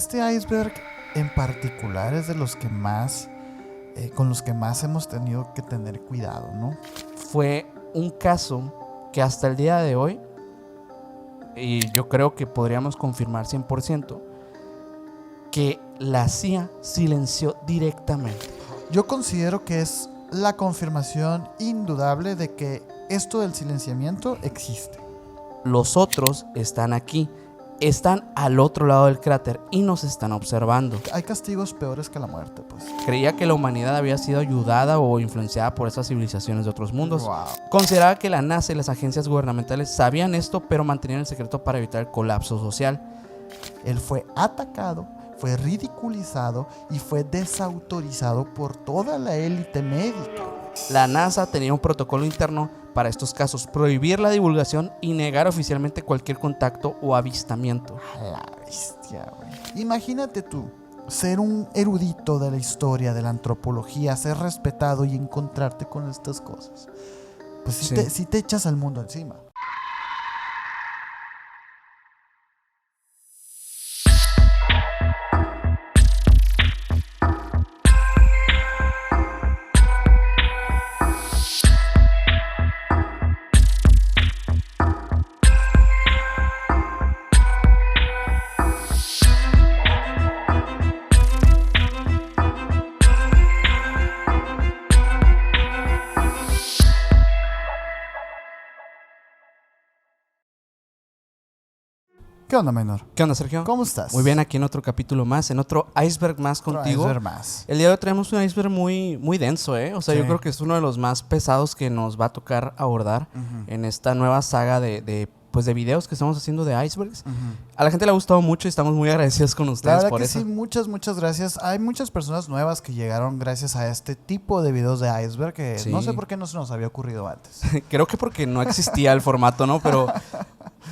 este iceberg en particular es de los que más, con los que más hemos tenido que tener cuidado, ¿no? Fue un caso que hasta el día de hoy, y yo creo que podríamos confirmar 100%, que la CIA silenció directamente. Yo considero que es la confirmación indudable de que esto del silenciamiento existe. Los otros están aquí, están al otro lado del cráter y nos están observando. Hay castigos peores que la muerte, pues. Creía que la humanidad había sido ayudada o influenciada por esas civilizaciones de otros mundos. Wow. Consideraba que la NASA y las agencias gubernamentales sabían esto, pero mantenían el secreto para evitar el colapso social. Él fue atacado, fue ridiculizado y fue desautorizado por toda la élite médica. La NASA tenía un protocolo interno para estos casos, prohibir la divulgación y negar oficialmente cualquier contacto o avistamiento. A la bestia, güey. Imagínate tú, ser un erudito de la historia, de la antropología, ser respetado y encontrarte con estas cosas. Pues sí te echas al mundo encima. ¿Qué onda, menor? ¿Qué onda, Sergio? ¿Cómo estás? Muy bien, aquí en otro capítulo más, en otro iceberg más contigo. Iceberg más. El día de hoy traemos un iceberg muy, muy denso, ¿eh? O sea, Sí. yo creo que es uno de los más pesados que nos va a tocar abordar en esta nueva saga de videos que estamos haciendo de icebergs. A la gente le ha gustado mucho y estamos muy agradecidos con La ustedes verdad por que eso. sí, muchas gracias. Hay muchas personas nuevas que llegaron gracias a este tipo de videos de iceberg que Sí. no sé por qué no se nos había ocurrido antes. Creo que porque no existía el formato, ¿no? Pero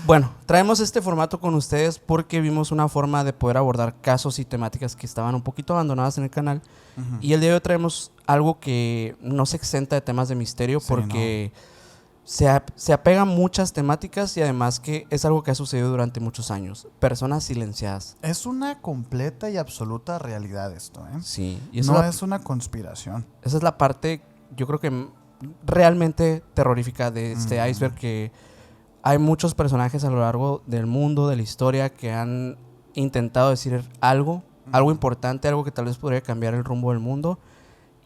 bueno, traemos este formato con ustedes porque vimos una forma de poder abordar casos y temáticas que estaban un poquito abandonadas en el canal. Y el día de hoy traemos algo que no se exenta de temas de misterio, Sí, porque se apega a muchas temáticas y además que es algo que ha sucedido durante muchos años. Personas silenciadas. Es una completa y absoluta realidad esto, ¿eh? Sí. Y No es una conspiración. esa es la parte, yo creo que realmente terrorífica de este iceberg, que hay muchos personajes a lo largo del mundo, de la historia, que han intentado decir algo importante, algo que tal vez podría cambiar el rumbo del mundo,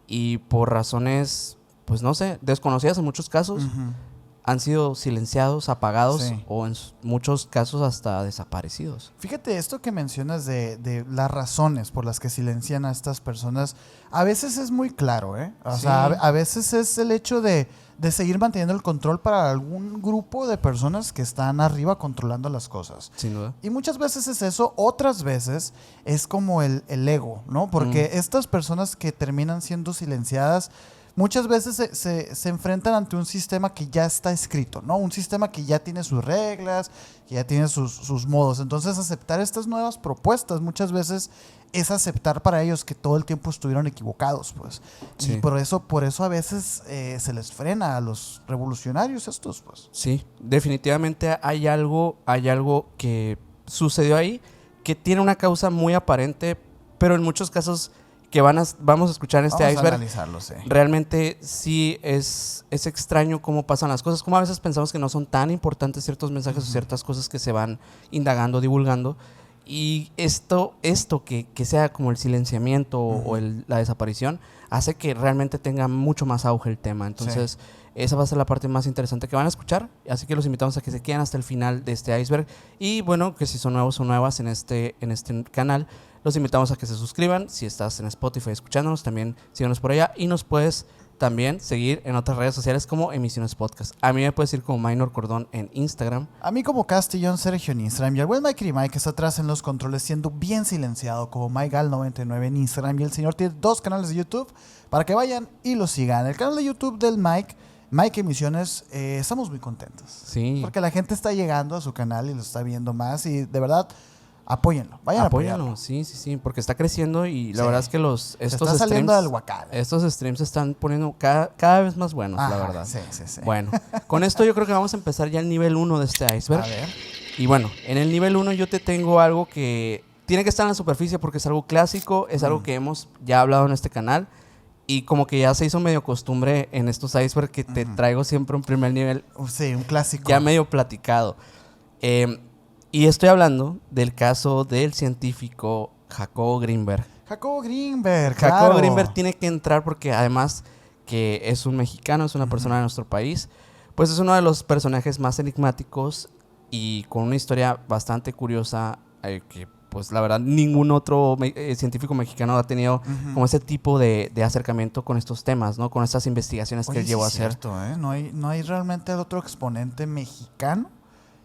y por razones, pues no sé, desconocidas en muchos casos, han sido silenciados, apagados, Sí. o en muchos casos hasta desaparecidos. Fíjate, esto que mencionas de las razones por las que silencian a estas personas, a veces es muy claro, ¿eh? O Sí. sea, a veces es el hecho de seguir manteniendo el control para algún grupo de personas que están arriba controlando las cosas. Sin duda. Y muchas veces es eso, otras veces es como el ego, ¿no? Porque estas personas que terminan siendo silenciadas muchas veces se enfrentan ante un sistema que ya está escrito, ¿no? Un sistema que ya tiene sus reglas, que ya tiene sus modos. Entonces, aceptar estas nuevas propuestas muchas veces es aceptar para ellos que todo el tiempo estuvieron equivocados, pues. Sí. Y por eso a veces se les frena a los revolucionarios estos, pues. Sí, definitivamente hay algo que sucedió ahí que tiene una causa muy aparente, pero en muchos casos que vamos a escuchar en este Vamos a iceberg, analizarlo, sí. realmente sí es extraño cómo pasan las cosas, como a veces pensamos que no son tan importantes ciertos mensajes o ciertas cosas que se van indagando, divulgando, y esto que sea como el silenciamiento o la desaparición hace que realmente tenga mucho más auge el tema. Entonces esa va a ser la parte más interesante que van a escuchar, así que los invitamos a que se queden hasta el final de este iceberg. Y bueno, que si son nuevos o nuevas en este canal, los invitamos a que se suscriban. Si estás en Spotify escuchándonos, también síganos por allá, y nos puedes también seguir en otras redes sociales como Emisiones Podcast. A mí me puedes ir como Minor Cordón en Instagram. A mí como Castellón Sergio en Instagram, y al buen Mike Mike está atrás en los controles siendo bien silenciado como MyGal99 en Instagram, y el señor tiene 2 canales de YouTube para que vayan y lo sigan. El canal de YouTube del Mike Emisiones, estamos muy contentos. Sí. Porque la gente está llegando a su canal y lo está viendo más, y de verdad, apóyenlo, vayan a apoyarlo. Sí, porque está creciendo, y la Sí. verdad es que Se está saliendo del huacal. estos streams se están poniendo cada vez más buenos, la Ajá, verdad. Sí. Bueno, con esto yo creo que vamos a empezar ya el nivel 1 de este iceberg. A ver. Y bueno, en el nivel 1 yo te tengo algo que tiene que estar en la superficie porque es algo clásico, es algo que hemos ya hablado en este canal y como que ya se hizo medio costumbre en estos iceberg que te traigo siempre un primer nivel. Sí, un clásico. Ya medio platicado. Y estoy hablando del caso del científico Jacobo Grinberg. Jacobo Grinberg, Jacobo claro. Grinberg tiene que entrar porque además que es un mexicano, es una persona de nuestro país, pues es uno de los personajes más enigmáticos y con una historia bastante curiosa que pues la verdad ningún otro científico mexicano ha tenido como ese tipo de acercamiento con estos temas, ¿no? Con estas investigaciones que él llevó a hacer. Cierto, ¿eh? No hay realmente otro exponente mexicano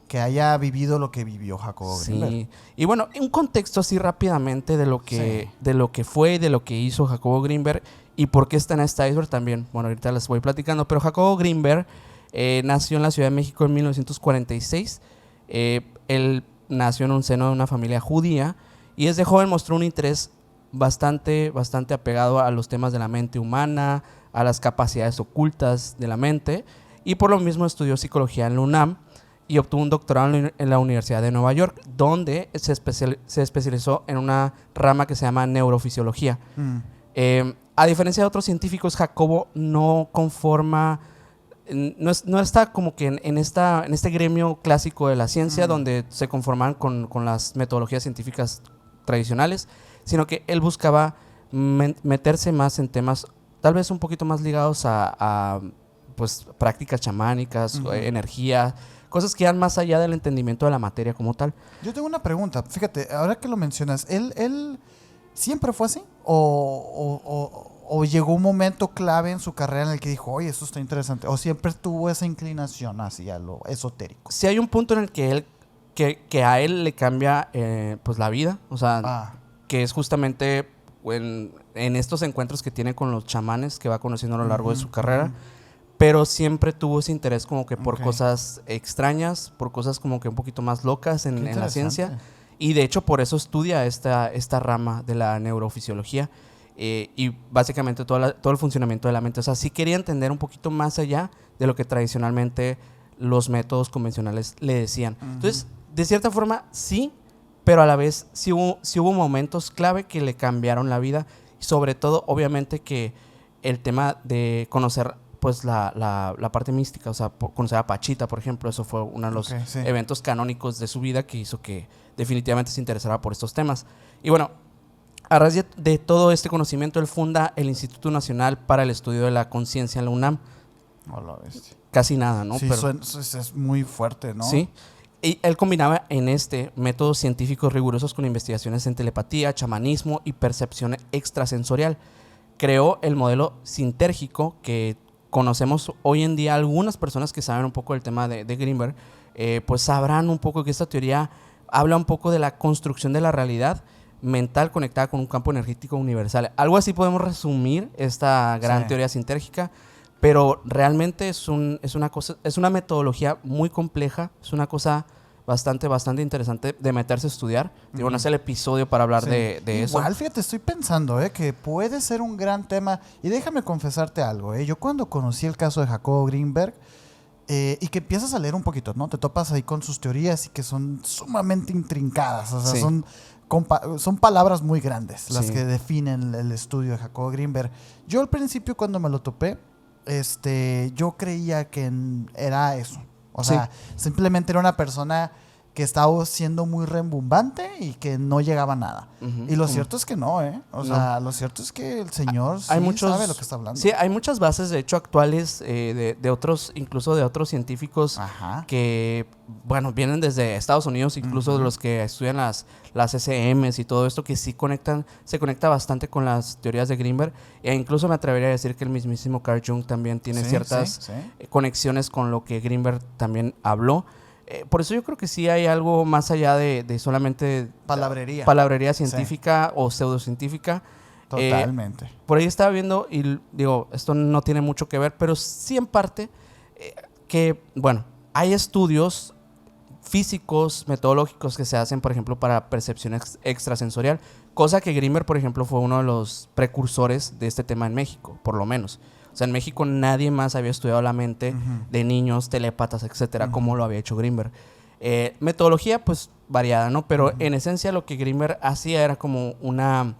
que haya vivido lo que vivió Jacobo Grinberg. Sí. Y bueno, un contexto así rápidamente de lo que fue, de lo que hizo Jacobo Grinberg y por qué está en este iceberg también. Bueno, ahorita les voy platicando, pero Jacobo Grinberg nació en la Ciudad de México en 1946. Él nació en un seno de una familia judía y desde joven mostró un interés bastante apegado a los temas de la mente humana, a las capacidades ocultas de la mente, y por lo mismo estudió psicología en la UNAM y obtuvo un doctorado en la Universidad de Nueva York, donde se especializó en una rama que se llama neurofisiología. A diferencia de otros científicos, Jacobo no conforma... No está como que en este gremio clásico de la ciencia donde se conforman con las metodologías científicas tradicionales, sino que él buscaba meterse más en temas tal vez un poquito más ligados a pues, prácticas chamánicas, energía, cosas que van más allá del entendimiento de la materia como tal. Yo tengo una pregunta, fíjate, ahora que lo mencionas, ¿él siempre fue así? ¿O llegó un momento clave en su carrera en el que dijo, oye, esto está interesante? ¿O siempre tuvo esa inclinación hacia lo esotérico? Si hay un punto en el que que a él le cambia pues la vida, o sea, que es justamente en estos encuentros que tiene con los chamanes que va conociendo a lo largo de su carrera, pero siempre tuvo ese interés como que por cosas extrañas, por cosas como que un poquito más locas en la ciencia, y de hecho por eso estudia esta rama de la neurofisiología. Y básicamente todo el funcionamiento de la mente. O sea, sí quería entender un poquito más allá de lo que tradicionalmente los métodos convencionales le decían. Entonces, de cierta forma, sí, pero a la vez sí hubo momentos clave que le cambiaron la vida. Sobre todo, obviamente, que el tema de conocer pues la parte mística, o sea, conocer a Pachita, por ejemplo, eso fue uno de los eventos canónicos de su vida que hizo que definitivamente se interesara por estos temas. Y bueno, a raíz de todo este conocimiento, él funda el Instituto Nacional para el Estudio de la Conciencia en la UNAM. Casi nada, ¿no? Sí, pero es muy fuerte, ¿no? Sí. Y él combinaba en métodos científicos rigurosos con investigaciones en telepatía, chamanismo y percepción extrasensorial. Creó el modelo sintérgico que conocemos hoy en día. Algunas personas que saben un poco del tema de Grinberg, pues sabrán un poco que esta teoría habla un poco de la construcción de la realidad mental conectada con un campo energético universal. Algo así podemos resumir esta gran teoría sintérgica, pero realmente es una metodología muy compleja, es una cosa bastante interesante de meterse a estudiar. Digo, no es el episodio para hablar de eso. Igual, fíjate, estoy pensando que puede ser un gran tema, y déjame confesarte algo, yo cuando conocí el caso de Jacobo Grinberg, y que empiezas a leer un poquito, ¿no? Te topas ahí con sus teorías y que son sumamente intrincadas, o sea, son palabras muy grandes las que definen el estudio de Jacobo Grinberg. Yo al principio cuando me lo topé, yo creía que era eso. O sea, simplemente era una persona que estaba siendo muy rembumbante y que no llegaba a nada. Y lo cierto es que no, O sea, lo cierto es que el señor sabe lo que está hablando. Sí, hay muchas bases, de hecho, actuales de otros, incluso de otros científicos que, bueno, vienen desde Estados Unidos, incluso de los que estudian las SMs y todo esto, que sí se conecta bastante con las teorías de Grinberg. E incluso me atrevería a decir que el mismísimo Carl Jung también tiene ciertas conexiones con lo que Grinberg también habló. Por eso yo creo que sí hay algo más allá de solamente palabrería científica o pseudocientífica. Totalmente. Por ahí estaba viendo, y digo, esto no tiene mucho que ver, pero sí en parte que, bueno, hay estudios físicos, metodológicos que se hacen, por ejemplo, para percepción extrasensorial, cosa que Grinberg, por ejemplo, fue uno de los precursores de este tema en México, por lo menos. O sea, en México nadie más había estudiado la mente de niños, telépatas, etcétera, como lo había hecho Grinberg. Metodología, pues, variada, ¿no? Pero en esencia lo que Greenberg hacía era como una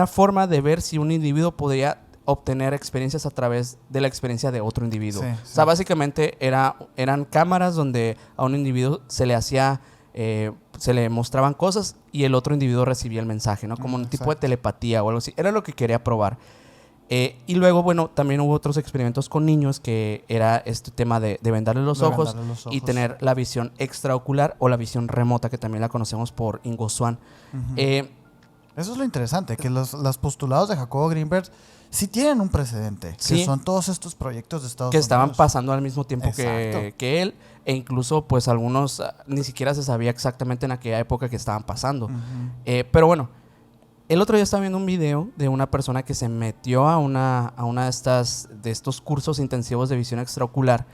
forma de ver si un individuo podría obtener experiencias a través de la experiencia de otro individuo. Sí, O sea, básicamente eran cámaras donde a un individuo se le hacía, se le mostraban cosas y el otro individuo recibía el mensaje, ¿no? Como un tipo de telepatía o algo así. Era lo que quería probar. Y luego, bueno, también hubo otros experimentos con niños que era este tema de vendarles los ojos y tener la visión extraocular o la visión remota, que también la conocemos por Ingo Swann. Eso es lo interesante, que los postulados de Jacobo Greenberg sí tienen un precedente, Sí. que son todos estos proyectos de Estados Que Unidos. estaban pasando al mismo tiempo Exacto. que él, e incluso pues algunos ni siquiera se sabía exactamente en aquella época que estaban pasando. Pero bueno, el otro día estaba viendo un video de una persona que se metió a una de estos cursos intensivos de visión extraocular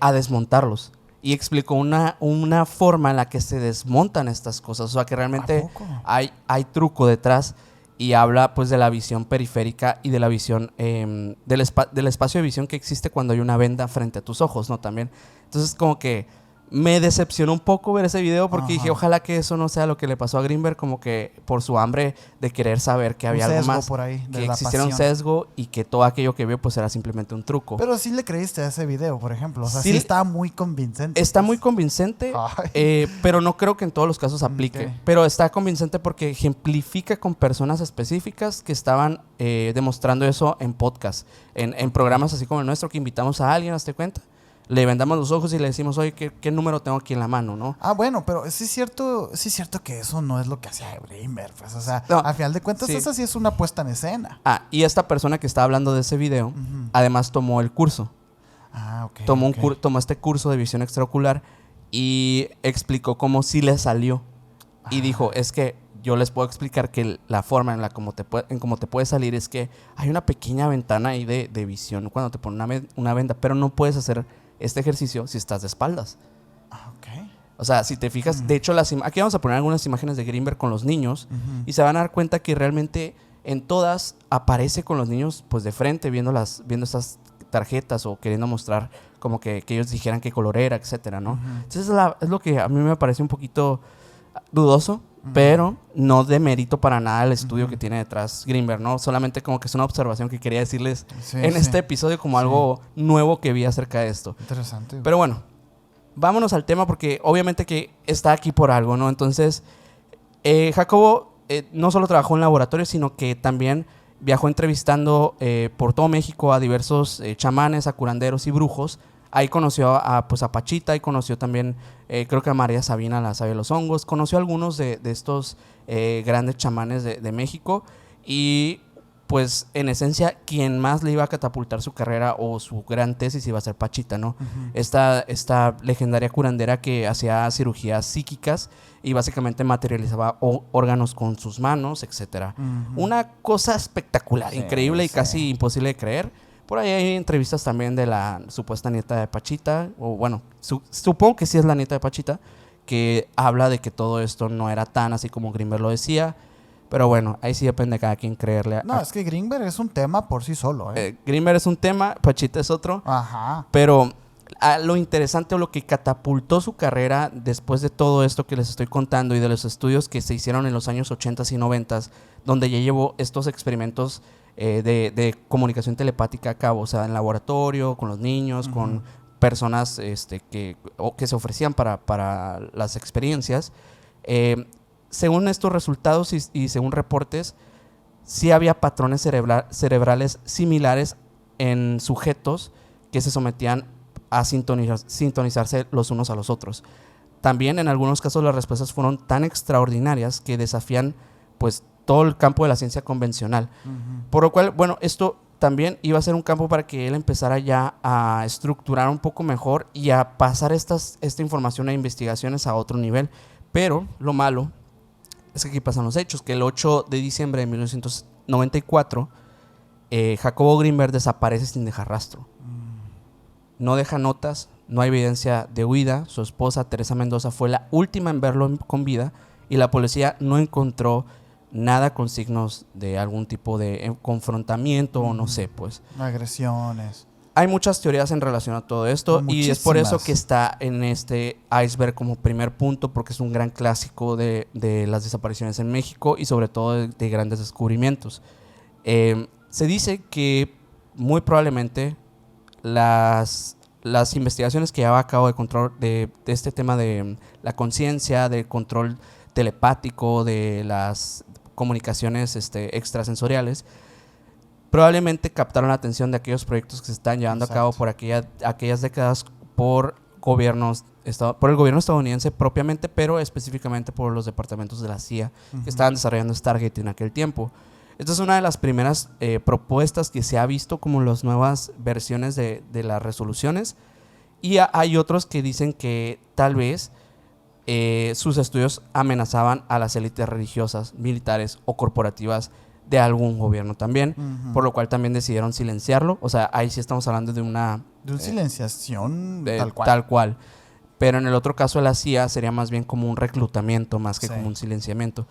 a desmontarlos. Y explicó una forma en la que se desmontan estas cosas. O sea, que realmente ¿A poco? hay truco detrás. Y habla pues de la visión periférica y de la visión del espacio de visión que existe cuando hay una venda frente a tus ojos, ¿no? También. Entonces como que me decepcionó un poco ver ese video porque dije, ojalá que eso no sea lo que le pasó a Greenberg, como que por su hambre de querer saber que había Un algo sesgo más, por ahí, de que la existiera un pasión. sesgo y que todo aquello que vio pues era simplemente un truco. Pero sí le creíste a ese video, por ejemplo. O sea, Sí, sí estaba muy convincente. Está pues. muy convincente, Ay. pero no creo que en todos los casos aplique. Ok. Pero está convincente porque ejemplifica con personas específicas que estaban demostrando eso en podcast, en programas así como el nuestro, que invitamos a alguien, hazte cuenta, le vendamos los ojos y le decimos, oye, ¿qué número tengo aquí en la mano, no? Ah, bueno, pero sí es cierto que eso no es lo que hacía Greenberg. Pues, o sea, No, al final de cuentas, sí. esa sí es una puesta en escena. Ah, y esta persona que está hablando de ese video, además tomó el curso. Ah, ok. Tomó ok. tomó este curso de visión extraocular y explicó cómo sí le salió. Y dijo, es que yo les puedo explicar que la forma en la cómo te puede salir es que hay una pequeña ventana ahí de visión cuando te ponen una venda, pero no puedes hacer este ejercicio si estás de espaldas. Ah, ok. O sea, si te fijas, de hecho, aquí vamos a poner algunas imágenes de Greenberg con los niños y se van a dar cuenta que realmente en todas aparece con los niños pues de frente viendo estas tarjetas o queriendo mostrar como que ellos dijeran qué color era, etcétera, ¿no? Entonces es lo que a mí me parece un poquito dudoso, pero no demérito para nada el estudio que tiene detrás Greenberg, ¿no? Solamente como que es una observación que quería decirles Sí, en sí. este episodio como algo nuevo que vi acerca de esto. Interesante. Pero bueno, vámonos al tema porque obviamente que está aquí por algo, ¿no? Entonces, Jacobo no solo trabajó en laboratorio, sino que también viajó entrevistando por todo México a diversos chamanes, a curanderos y brujos. Ahí conoció a Pachita, y conoció también, creo que a María Sabina, la sabia de los hongos. Conoció a algunos de estos grandes chamanes de México. Y pues en esencia, quien más le iba a catapultar su carrera o su gran tesis iba a ser Pachita, ¿no? Esta legendaria curandera que hacía cirugías psíquicas y básicamente materializaba órganos con sus manos, etcétera. Una cosa espectacular, Sí, increíble y sí. casi imposible de creer. Por ahí hay entrevistas también de la supuesta nieta de Pachita, o bueno, supongo que sí es la nieta de Pachita, que habla de que todo esto no era tan así como Greenberg lo decía. Pero bueno, ahí sí depende de cada quien creerle. No, es que Greenberg es un tema por sí solo, ¿eh? Greenberg es un tema, Pachita es otro. Ajá. Pero lo interesante o lo que catapultó su carrera después de todo esto que les estoy contando y de los estudios que se hicieron en los años 80 y 90, donde ya llevó estos experimentos de comunicación telepática a cabo, o sea, en laboratorio, con los niños, con personas que se ofrecían para las experiencias. Según estos resultados y según reportes, sí había patrones cerebrales similares en sujetos que se sometían a sintonizarse los unos a los otros. También en algunos casos las respuestas fueron tan extraordinarias que desafían pues todo el campo de la ciencia convencional. Por lo cual, bueno, esto también iba a ser un campo para que él empezara ya a estructurar un poco mejor y a pasar esta información e investigaciones a otro nivel. Pero lo malo es que aquí pasan los hechos, que el 8 de diciembre de 1994 Jacobo Greenberg desaparece sin dejar rastro. No deja notas, no hay evidencia de huida. Su esposa, Teresa Mendoza, fue la última en verlo con vida y la policía no encontró nada con signos de algún tipo de confrontamiento o no sé, pues. Agresiones. hay muchas teorías en relación a todo esto y es por eso que está en este iceberg como primer punto, porque es un gran clásico de las desapariciones en México y sobre todo de grandes descubrimientos. Se dice que muy probablemente las investigaciones que lleva a cabo de control de este tema de la conciencia, del control telepático, de las comunicaciones extrasensoriales, probablemente captaron la atención de aquellos proyectos que se están llevando a cabo por aquellas décadas por gobiernos, por el gobierno estadounidense propiamente, pero específicamente por los departamentos de la CIA que estaban desarrollando Stargate en aquel tiempo. Esta es una de las primeras propuestas que se ha visto como las nuevas versiones de las resoluciones, y hay otros que dicen que tal vez sus estudios amenazaban a las élites religiosas, militares o corporativas de algún gobierno también, por lo cual también decidieron silenciarlo. O sea, ahí sí estamos hablando de una silenciación tal cual. Pero en el otro caso de la CIA sería más bien como un reclutamiento más que como un silenciamiento.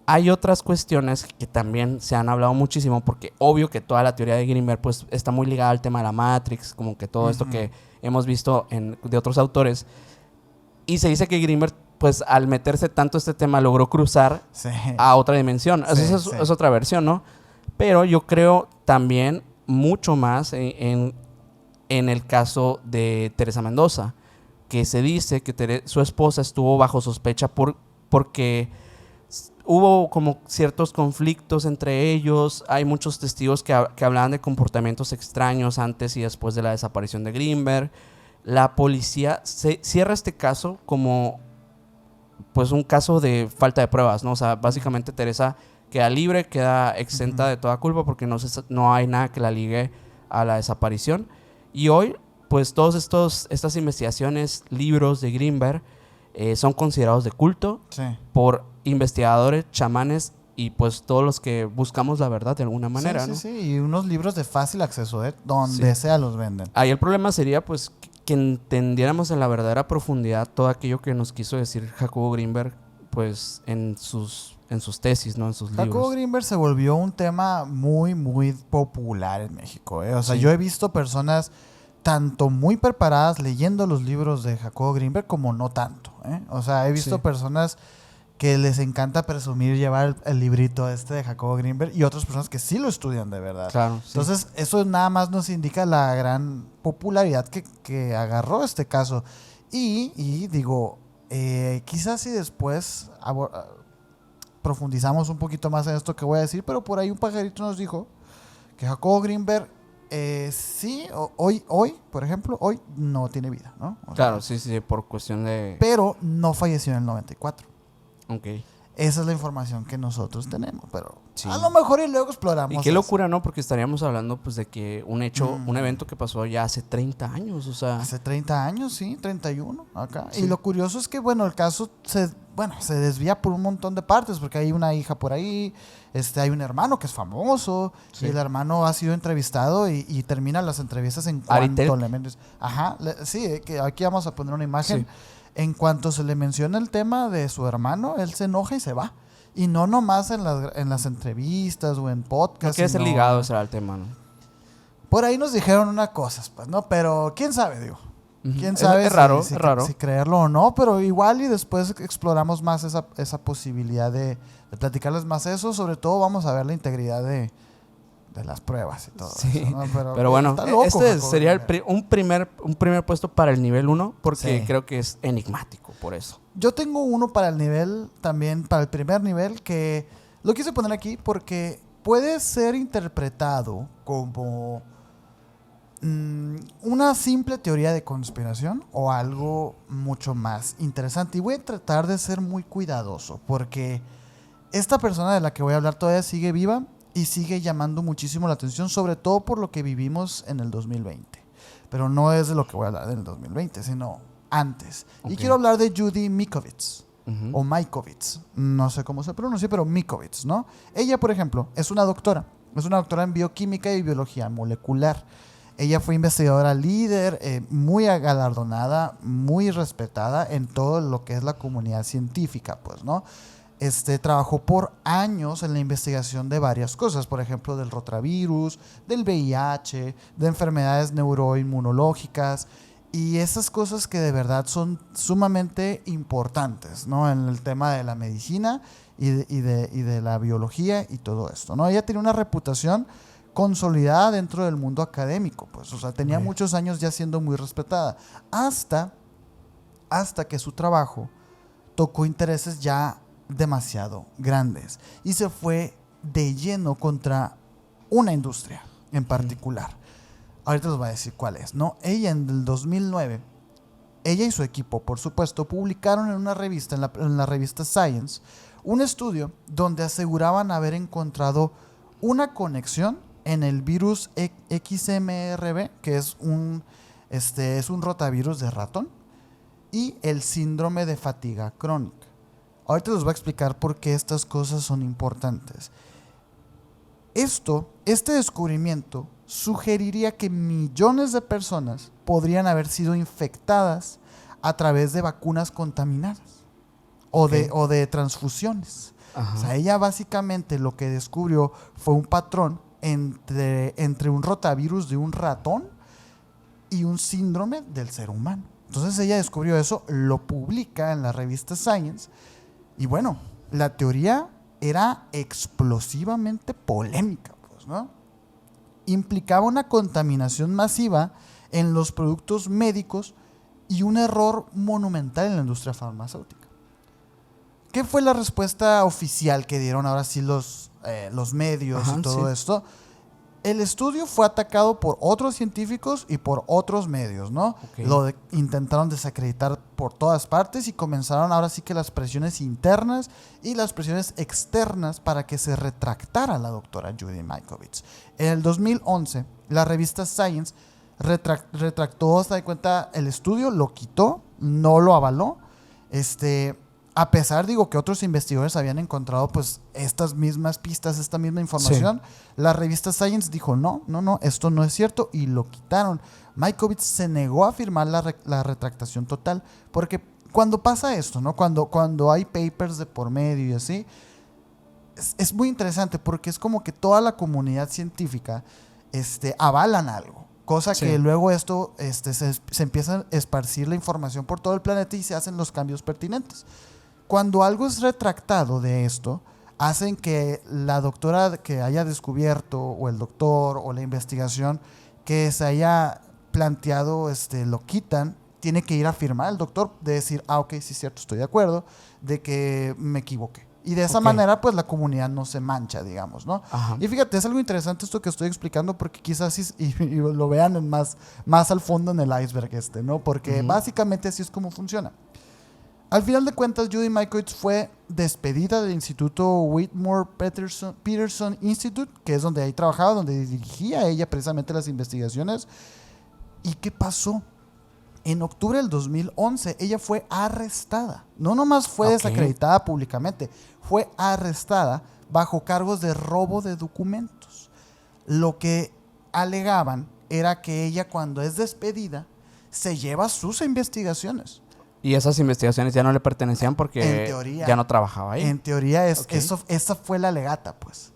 Hay otras cuestiones que también se han hablado muchísimo, porque obvio que toda la teoría de Greenberg pues está muy ligada al tema de la Matrix, como que todo esto que hemos visto de otros autores, y se dice que Greenberg pues al meterse tanto este tema logró cruzar a otra dimensión. Eso es otra versión, ¿no? Pero yo creo también mucho más en el caso de Teresa Mendoza, que se dice que su esposa estuvo bajo sospecha porque hubo como ciertos conflictos entre ellos. Hay muchos testigos que hablaban de comportamientos extraños antes y después de la desaparición de Greenberg. La policía cierra este caso como pues un caso de falta de pruebas, ¿no? O sea, básicamente Teresa queda libre, queda exenta de toda culpa porque no hay nada que la ligue a la desaparición. Y hoy, pues todas estas investigaciones, libros de Greenberg, son considerados de culto por investigadores, chamanes y pues todos los que buscamos la verdad de alguna manera, ¿no? Sí, y unos libros de fácil acceso, donde sea los venden. Ahí el problema sería pues que entendiéramos en la verdadera profundidad todo aquello que nos quiso decir Jacobo Greenberg pues en sus tesis, ¿no? En sus libros. Jacobo Greenberg se volvió un tema muy, muy popular en México, O sea, yo he visto personas tanto muy preparadas leyendo los libros de Jacobo Greenberg como no tanto, O sea, he visto personas que les encanta presumir llevar el librito de Jacobo Greenberg y otras personas que sí lo estudian de verdad. Claro, Entonces, eso nada más nos indica la gran popularidad que agarró este caso. Y digo, quizás si después profundizamos un poquito más en esto que voy a decir, pero por ahí un pajarito nos dijo que Jacobo Greenberg hoy, por ejemplo, hoy no tiene vida, ¿no? Claro, sí, por cuestión de... Pero no falleció en el 94. Okay. Esa es la información que nosotros tenemos, pero a lo mejor y luego exploramos. Y qué locura, ¿no? Porque estaríamos hablando pues de que un evento que pasó ya hace 30 años, o sea... Hace 30 años, sí, 31 acá. Sí. Y lo curioso es que, bueno, el caso se desvía por un montón de partes, porque hay una hija por ahí, hay un hermano que es famoso, y el hermano ha sido entrevistado y termina las entrevistas en cuanto le metes. Ajá, que aquí vamos a poner una imagen. Sí. En cuanto se le menciona el tema de su hermano, él se enoja y se va. Y no nomás en las entrevistas o en podcasts. No quiere ser ligado al tema, ¿no? Por ahí nos dijeron unas cosas, pues, ¿no? Pero quién sabe, digo. ¿Quién sabe es raro, es raro. Si creerlo o no? Pero igual y después exploramos más esa posibilidad de platicarles más eso. Sobre todo vamos a ver la integridad de las pruebas y todo eso, ¿no? Pero bueno, este sería un primer puesto para el nivel 1, porque creo que es enigmático, por eso. Yo tengo uno para el nivel, también para el primer nivel, que lo quise poner aquí porque puede ser interpretado como una simple teoría de conspiración o algo mucho más interesante. Y voy a tratar de ser muy cuidadoso, porque esta persona de la que voy a hablar todavía sigue viva y sigue llamando muchísimo la atención, sobre todo por lo que vivimos en el 2020. Pero no es de lo que voy a hablar del 2020, sino antes. Okay. Y quiero hablar de Judy Mikovits, o Mikovits, no sé cómo se pronuncia, pero Mikovits, ¿no? Ella, por ejemplo, es una doctora en bioquímica y biología molecular. Ella fue investigadora líder, muy galardonada, muy respetada en todo lo que es la comunidad científica, pues, ¿no? trabajó por años en la investigación de varias cosas, por ejemplo, del rotavirus, del VIH, de enfermedades neuroinmunológicas y esas cosas que de verdad son sumamente importantes, ¿no? En el tema de la medicina y de la biología y todo esto, ¿no? Ella tenía una reputación consolidada dentro del mundo académico, pues, o sea, tenía muchos años ya siendo muy respetada, hasta que su trabajo tocó intereses ya demasiado grandes y se fue de lleno contra una industria en particular. Ahorita les voy a decir cuál es, ¿no? Ella en el 2009, ella y su equipo, por supuesto, publicaron en una revista, en la revista Science, un estudio donde aseguraban haber encontrado una conexión en el virus XMRV, que es un rotavirus de ratón, y el síndrome de fatiga crónica. Ahorita les voy a explicar por qué estas cosas son importantes. Este descubrimiento sugeriría que millones de personas podrían haber sido infectadas a través de vacunas contaminadas o de transfusiones. Ajá. O sea, ella básicamente lo que descubrió fue un patrón entre un rotavirus de un ratón y un síndrome del ser humano. Entonces ella descubrió eso, lo publica en la revista Science y bueno, la teoría era explosivamente polémica, pues, ¿no? Implicaba una contaminación masiva en los productos médicos y un error monumental en la industria farmacéutica. ¿Qué fue la respuesta oficial que dieron ahora sí los medios y todo esto? El estudio fue atacado por otros científicos y por otros medios, ¿no? Intentaron desacreditar por todas partes y comenzaron ahora sí que las presiones internas y las presiones externas para que se retractara la doctora Judy Mikovits. En el 2011, la revista Science retractó, se da cuenta, el estudio, lo quitó, no lo avaló, a pesar, que otros investigadores habían encontrado pues estas mismas pistas, esta misma información, la revista Science dijo no, esto no es cierto y lo quitaron. Mikovits se negó a firmar la retractación total, porque cuando pasa esto, ¿no? Cuando hay papers de por medio y así, es muy interesante porque es como que toda la comunidad científica avalan algo. Cosa que luego esto se empieza a esparcir la información por todo el planeta y se hacen los cambios pertinentes. Cuando algo es retractado de esto, hacen que la doctora que haya descubierto, o el doctor, o la investigación que se haya planteado, lo quitan, tiene que ir a firmar el doctor, de decir, ok, sí es cierto, estoy de acuerdo, de que me equivoqué. Y de esa manera, pues la comunidad no se mancha, digamos, ¿no? Ajá. Y fíjate, es algo interesante esto que estoy explicando, porque quizás y lo vean más al fondo en el iceberg ¿no? Porque básicamente así es como funciona. Al final de cuentas, Judy Mikovits fue despedida del Instituto Whitmore Peterson Institute, que es donde ahí trabajaba, donde dirigía ella precisamente las investigaciones. ¿Y qué pasó? En octubre del 2011, ella fue arrestada. No nomás fue desacreditada públicamente, fue arrestada bajo cargos de robo de documentos. Lo que alegaban era que ella, cuando es despedida, se lleva sus investigaciones. Y esas investigaciones ya no le pertenecían porque teoría, ya no trabajaba ahí. En teoría, esa fue la alegata, pues.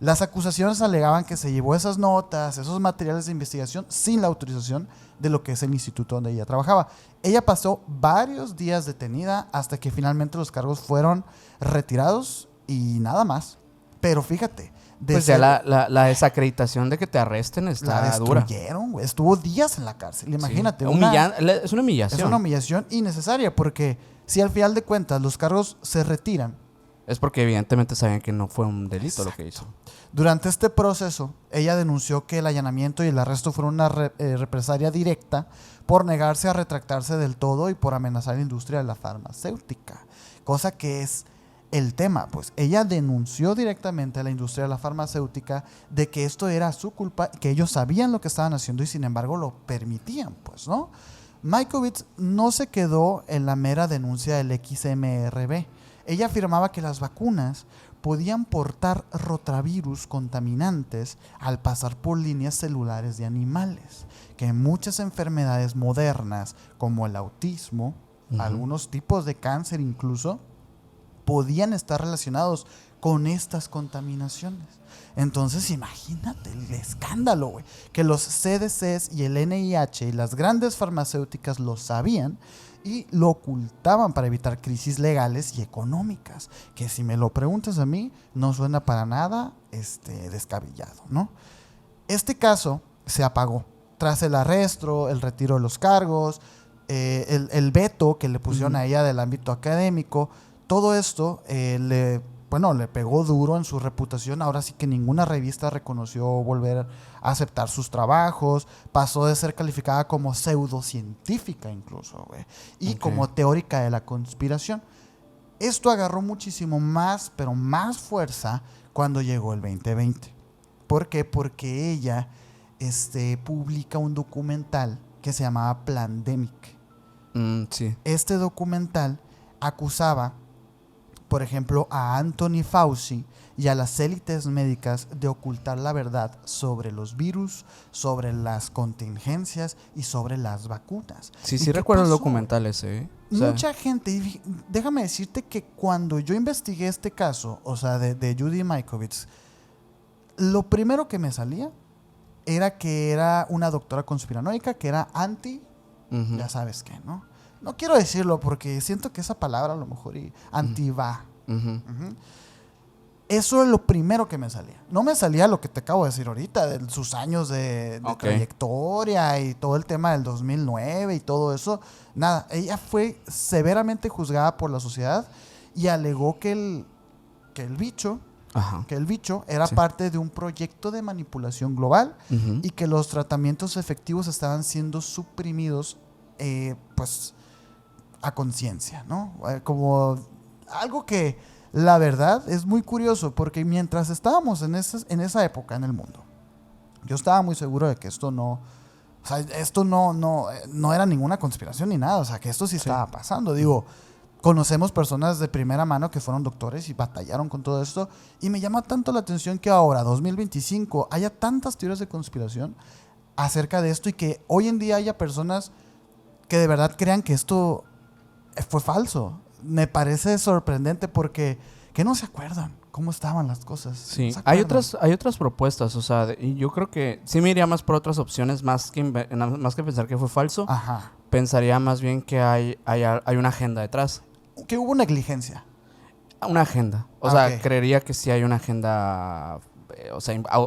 Las acusaciones alegaban que se llevó esas notas, esos materiales de investigación sin la autorización de lo que es el instituto donde ella trabajaba. Ella pasó varios días detenida hasta que finalmente los cargos fueron retirados y nada más. Pero fíjate. Pues ya la desacreditación de que te arresten está dura. Güey. Estuvo días en la cárcel. Imagínate. Es una humillación. Es una humillación innecesaria porque si al final de cuentas los cargos se retiran, es porque evidentemente sabían que no fue un delito. Exacto. Lo que hizo. Durante este proceso, ella denunció que el allanamiento y el arresto fueron una represalia directa por negarse a retractarse del todo y por amenazar la industria de la farmacéutica. Cosa que es el tema, pues ella denunció directamente a la industria de la farmacéutica de que esto era su culpa, que ellos sabían lo que estaban haciendo y sin embargo lo permitían, pues, ¿no? Mikovits no se quedó en la mera denuncia del XMRV. Ella afirmaba que las vacunas podían portar rotavirus contaminantes al pasar por líneas celulares de animales, que muchas enfermedades modernas, como el autismo, algunos tipos de cáncer incluso, podían estar relacionados con estas contaminaciones. Entonces, imagínate el escándalo, güey. Que los CDCs y el NIH y las grandes farmacéuticas lo sabían y lo ocultaban para evitar crisis legales y económicas. Que si me lo preguntas a mí, no suena para nada descabellado, ¿no? Este caso se apagó tras el arresto, el retiro de los cargos, el veto que le pusieron a ella del ámbito académico. Todo esto le pegó duro en su reputación. Ahora sí que ninguna revista reconoció volver a aceptar sus trabajos. Pasó de ser calificada como pseudocientífica incluso, güey. Y como teórica de la conspiración. Esto agarró muchísimo más, pero más fuerza cuando llegó el 2020. ¿Por qué? Porque ella publica un documental que se llamaba Plandemic. Sí. Este documental acusaba, por ejemplo, a Anthony Fauci y a las élites médicas de ocultar la verdad sobre los virus, sobre las contingencias y sobre las vacunas. Sí, recuerdo el documental ese, ¿eh? Mucha gente, y déjame decirte que cuando yo investigué este caso, o sea, de Judy Mikovits, lo primero que me salía era que era una doctora conspiranoica, que era ya sabes qué, ¿no? No quiero decirlo porque siento que esa palabra a lo mejor anti-va. Eso es lo primero que me salía. No me salía lo que te acabo de decir ahorita, de sus años de trayectoria y todo el tema del 2009 y todo eso. Nada, ella fue severamente juzgada por la sociedad y alegó que el bicho era parte de un proyecto de manipulación global y que los tratamientos efectivos estaban siendo suprimidos pues a conciencia, ¿no? Como algo que la verdad es muy curioso porque mientras estábamos en esa época en el mundo, yo estaba muy seguro de que esto no era ninguna conspiración ni nada, o sea, que esto sí estaba pasando. Digo, conocemos personas de primera mano que fueron doctores y batallaron con todo esto y me llama tanto la atención que ahora, 2025, haya tantas teorías de conspiración acerca de esto y que hoy en día haya personas que de verdad crean que esto fue falso. Me parece sorprendente porque ¿qué no se acuerdan? ¿Cómo estaban las cosas? Sí, ¿No hay otras propuestas, o sea, y yo creo que sí me iría más por otras opciones, más que pensar que fue falso. Ajá. Pensaría más bien que hay una agenda detrás. Que hubo negligencia. Una agenda. O sea, creería que sí hay una agenda,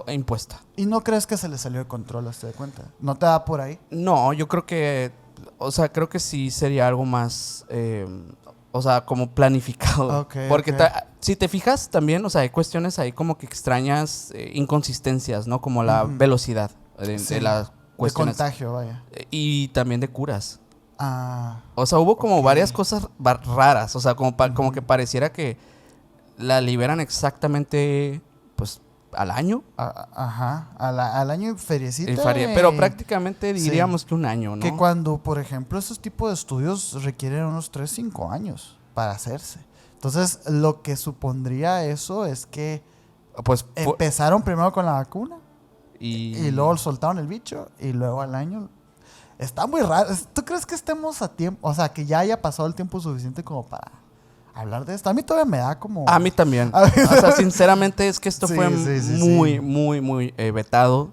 impuesta. ¿Y no crees que se le salió de control, hazte de cuenta? ¿No te da por ahí? No, yo creo que, creo que sí sería algo más, como planificado. Porque si te fijas también, hay cuestiones ahí como que extrañas, inconsistencias, ¿no? Como la velocidad de las cuestiones. De contagio, vaya. Y también de curas. Ah. Hubo como varias cosas raras, como que pareciera que la liberan exactamente, pues, al año. Al año y feriecita. Pero prácticamente diríamos que un año, ¿no? Que cuando, por ejemplo, esos tipos de estudios requieren unos 3-5 años para hacerse. Entonces, lo que supondría eso es que pues empezaron primero con la vacuna y luego soltaron el bicho y luego al año. Está muy raro. ¿Tú crees que estemos a tiempo? O sea, que ya haya pasado el tiempo suficiente como para hablar de esto. A mí todavía me da como... A mí también. Sinceramente es que esto fue muy vetado.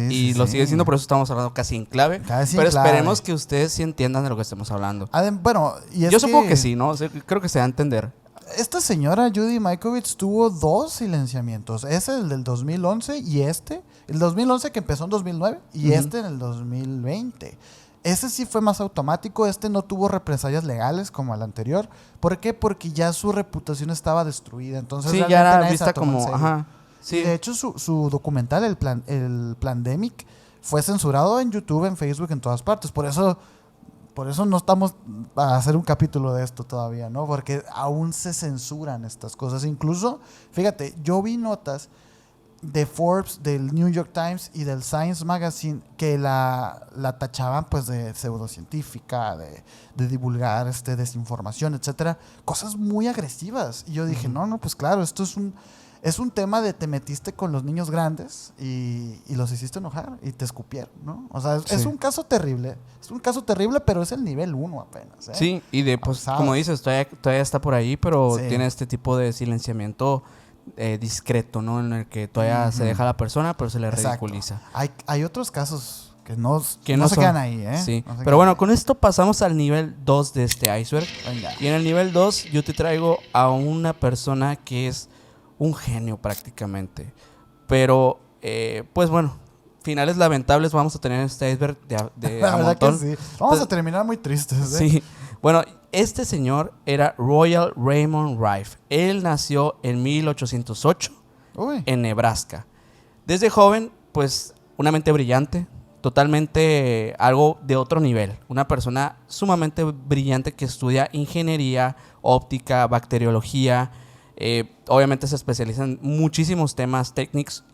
Y lo sigue siendo, por eso estamos hablando casi en clave. Pero esperemos que ustedes sí entiendan de lo que estamos hablando. Bueno, yo supongo que sí, ¿no? Creo que se va a entender. Esta señora Judy Mikovits tuvo 2 silenciamientos. Ese, el del 2011 y el 2011 que empezó en 2009 y en el 2020. Ese sí fue más automático. No tuvo represalias legales como el anterior. ¿Por qué? Porque ya su reputación estaba destruida. Entonces sí, ya era vista como... Sí. De hecho, su documental, el Plandemic, fue censurado en YouTube, en Facebook, en todas partes. Por eso no estamos a hacer un capítulo de esto todavía, ¿no? Porque aún se censuran estas cosas. Incluso, fíjate, yo vi notas de Forbes, del New York Times y del Science Magazine que la tachaban pues de pseudocientífica, de divulgar desinformación, etcétera, cosas muy agresivas. Y yo dije, no, pues claro, esto es es un tema de te metiste con los niños grandes y los hiciste enojar y te escupieron, ¿no? O sea, es un caso terrible. Es un caso terrible, pero es el nivel 1 apenas, ¿eh? Sí, y pues, como dices, todavía está por ahí, pero tiene este tipo de silenciamiento discreto, ¿no? En el que todavía se deja a la persona, pero se le ridiculiza. Hay otros casos que no se son, quedan ahí, ¿eh? Sí, pero bueno, con esto pasamos al nivel 2 de este iceberg. Venga. Y en el nivel 2 yo te traigo a una persona que es un genio prácticamente. Pero, pues bueno, finales lamentables vamos a tener en este iceberg de La verdad montón. que sí. Vamos a terminar muy tristes, ¿eh? Sí. Bueno, este señor era Royal Raymond Rife. Él nació en 1808 en Nebraska. Desde joven, pues, una mente brillante, totalmente algo de otro nivel. Una persona sumamente brillante que estudia ingeniería, óptica, bacteriología. Obviamente se especializa en muchísimos temas técnicos,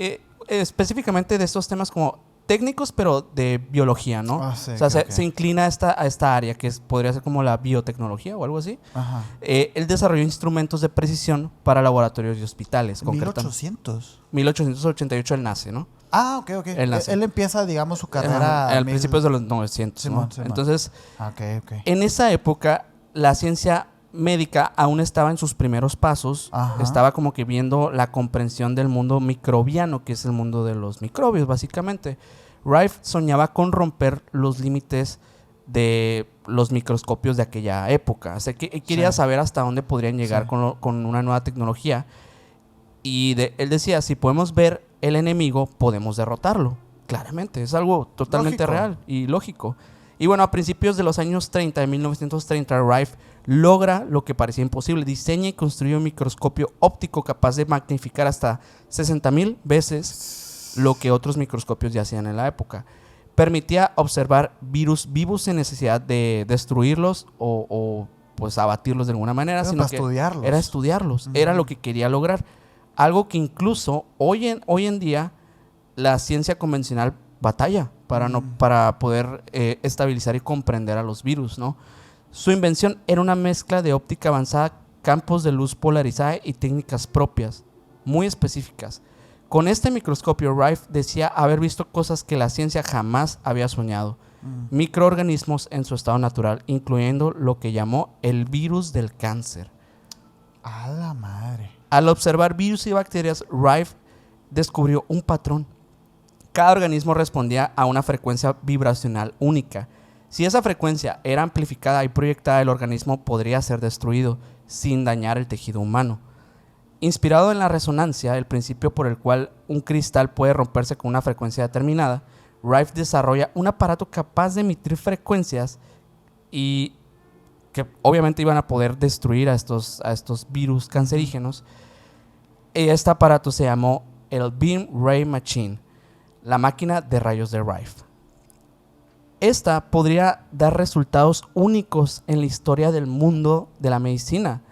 específicamente de estos temas como técnicos, pero de biología, ¿no? Sí, o sea, se inclina a esta área que podría ser como la biotecnología o algo así. Ajá. Él desarrolló instrumentos de precisión para laboratorios y hospitales. 1888 él nace, ¿no? Ah, ok. Él empieza, digamos, su carrera... al principio de los 900, Simón. Entonces, ok. En esa época, la ciencia médica aún estaba en sus primeros pasos. Ajá. Estaba como que viendo la comprensión del mundo microbiano, que es el mundo de los microbios, básicamente. Rife soñaba con romper los límites de los microscopios de aquella época. O sea, que quería saber hasta dónde podrían llegar con una nueva tecnología. Y él decía, si podemos ver el enemigo, podemos derrotarlo. Claramente, es algo totalmente real y lógico. Y bueno, a principios de los años 30, de 1930, Rife logra lo que parecía imposible. Diseña y construye un microscopio óptico capaz de magnificar hasta 60,000 veces lo que otros microscopios ya hacían en la época. Permitía observar virus vivos sin necesidad de destruirlos o pues abatirlos de alguna manera, sino que era estudiarlos. Era lo que quería lograr. Algo que incluso hoy en día la ciencia convencional batalla para poder estabilizar y comprender a los virus, ¿no? Su invención era una mezcla de óptica avanzada, campos de luz polarizada y técnicas propias, muy específicas. Con este microscopio, Rife decía haber visto cosas que la ciencia jamás había soñado. Microorganismos en su estado natural, incluyendo lo que llamó el virus del cáncer. ¡A la madre! Al observar virus y bacterias, Rife descubrió un patrón. Cada organismo respondía a una frecuencia vibracional única. Si esa frecuencia era amplificada y proyectada, el organismo podría ser destruido sin dañar el tejido humano. Inspirado en la resonancia, el principio por el cual un cristal puede romperse con una frecuencia determinada, Rife desarrolla un aparato capaz de emitir frecuencias y que obviamente iban a poder destruir a estos virus cancerígenos. Este aparato se llamó el Beam Ray Machine, la máquina de rayos de Rife. Esta podría dar resultados únicos en la historia del mundo de la medicina.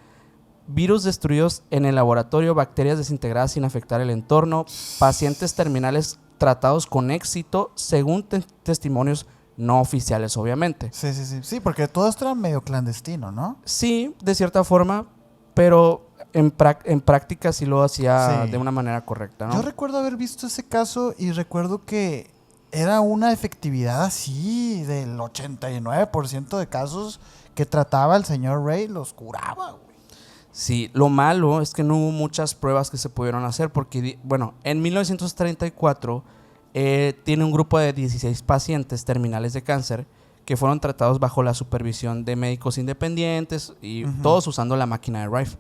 Virus destruidos en el laboratorio, bacterias desintegradas sin afectar el entorno, pacientes terminales tratados con éxito, según testimonios no oficiales, obviamente. Sí, porque todo esto era medio clandestino, ¿no? Sí, de cierta forma, pero en práctica sí lo hacía de una manera correcta, ¿no? Yo recuerdo haber visto ese caso y recuerdo que era una efectividad así del 89% de casos que trataba el señor Ray, los curaba, güey. Sí, lo malo es que no hubo muchas pruebas que se pudieron hacer porque, bueno, en 1934 tiene un grupo de 16 pacientes terminales de cáncer que fueron tratados bajo la supervisión de médicos independientes y todos usando la máquina de Rife.